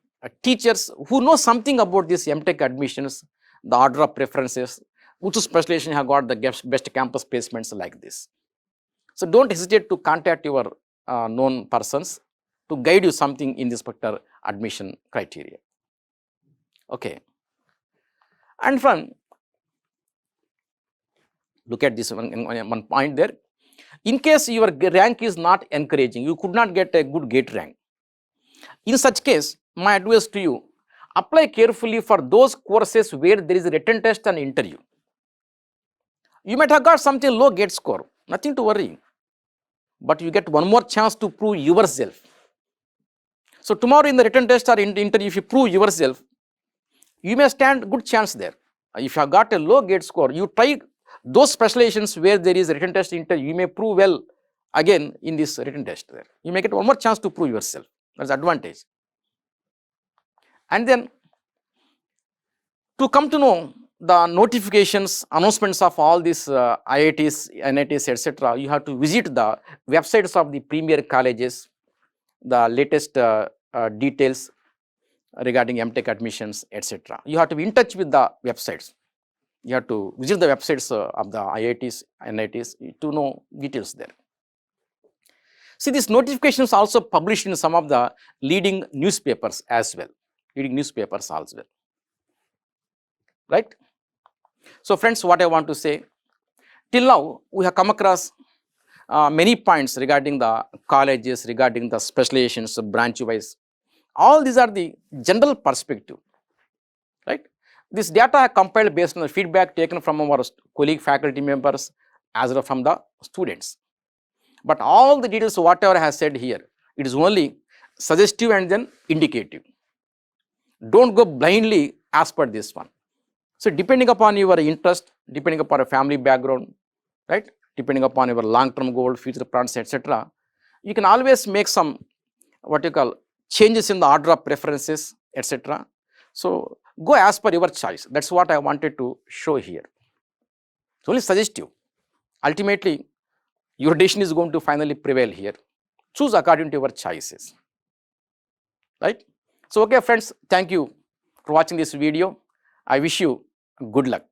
teachers who know something about this MTech admissions, the order of preferences, which specialization have got the best campus placements like this. So don't hesitate to contact your known persons to guide you something in this particular admission criteria. Okay. And from look at this one point there. In case your rank is not encouraging, you could not get a good gate rank. In such case, my advice to you, apply carefully for those courses where there is a written test and interview. You might have got something low gate score, nothing to worry, but you get one more chance to prove yourself. So tomorrow in the written test or interview, if you prove yourself, you may stand good chance there. If you have got a low gate score, you try those specializations where there is a written test interview, you may prove well again in this written test there. You may get one more chance to prove yourself. That's the advantage. And then to come to know the notifications, announcements of all these IITs, NITs, etc., you have to visit the websites of the premier colleges, the latest details regarding MTech admissions, etc. You have to be in touch with the websites. You have to visit the websites of the IITs, NITs to know details there. See, these notifications also published in some of the leading newspapers as well, right? So friends, what I want to say, till now we have come across many points regarding the colleges, regarding the specializations, branch wise. All these are the general perspective, right? This data are compiled based on the feedback taken from our colleague faculty members as well from the students. But all the details whatever I have said here, it is only suggestive and then indicative. Don't go blindly as per this one. So depending upon your interest, depending upon your family background, right? Depending upon your long-term goal, future plans, etc., you can always make some what you call changes in the order of preferences, etc. So go as per your choice. That's what I wanted to show here. It's only suggestive. Ultimately, your decision is going to finally prevail here. Choose according to your choices, right? So okay friends, thank you for watching this video. I wish you good luck.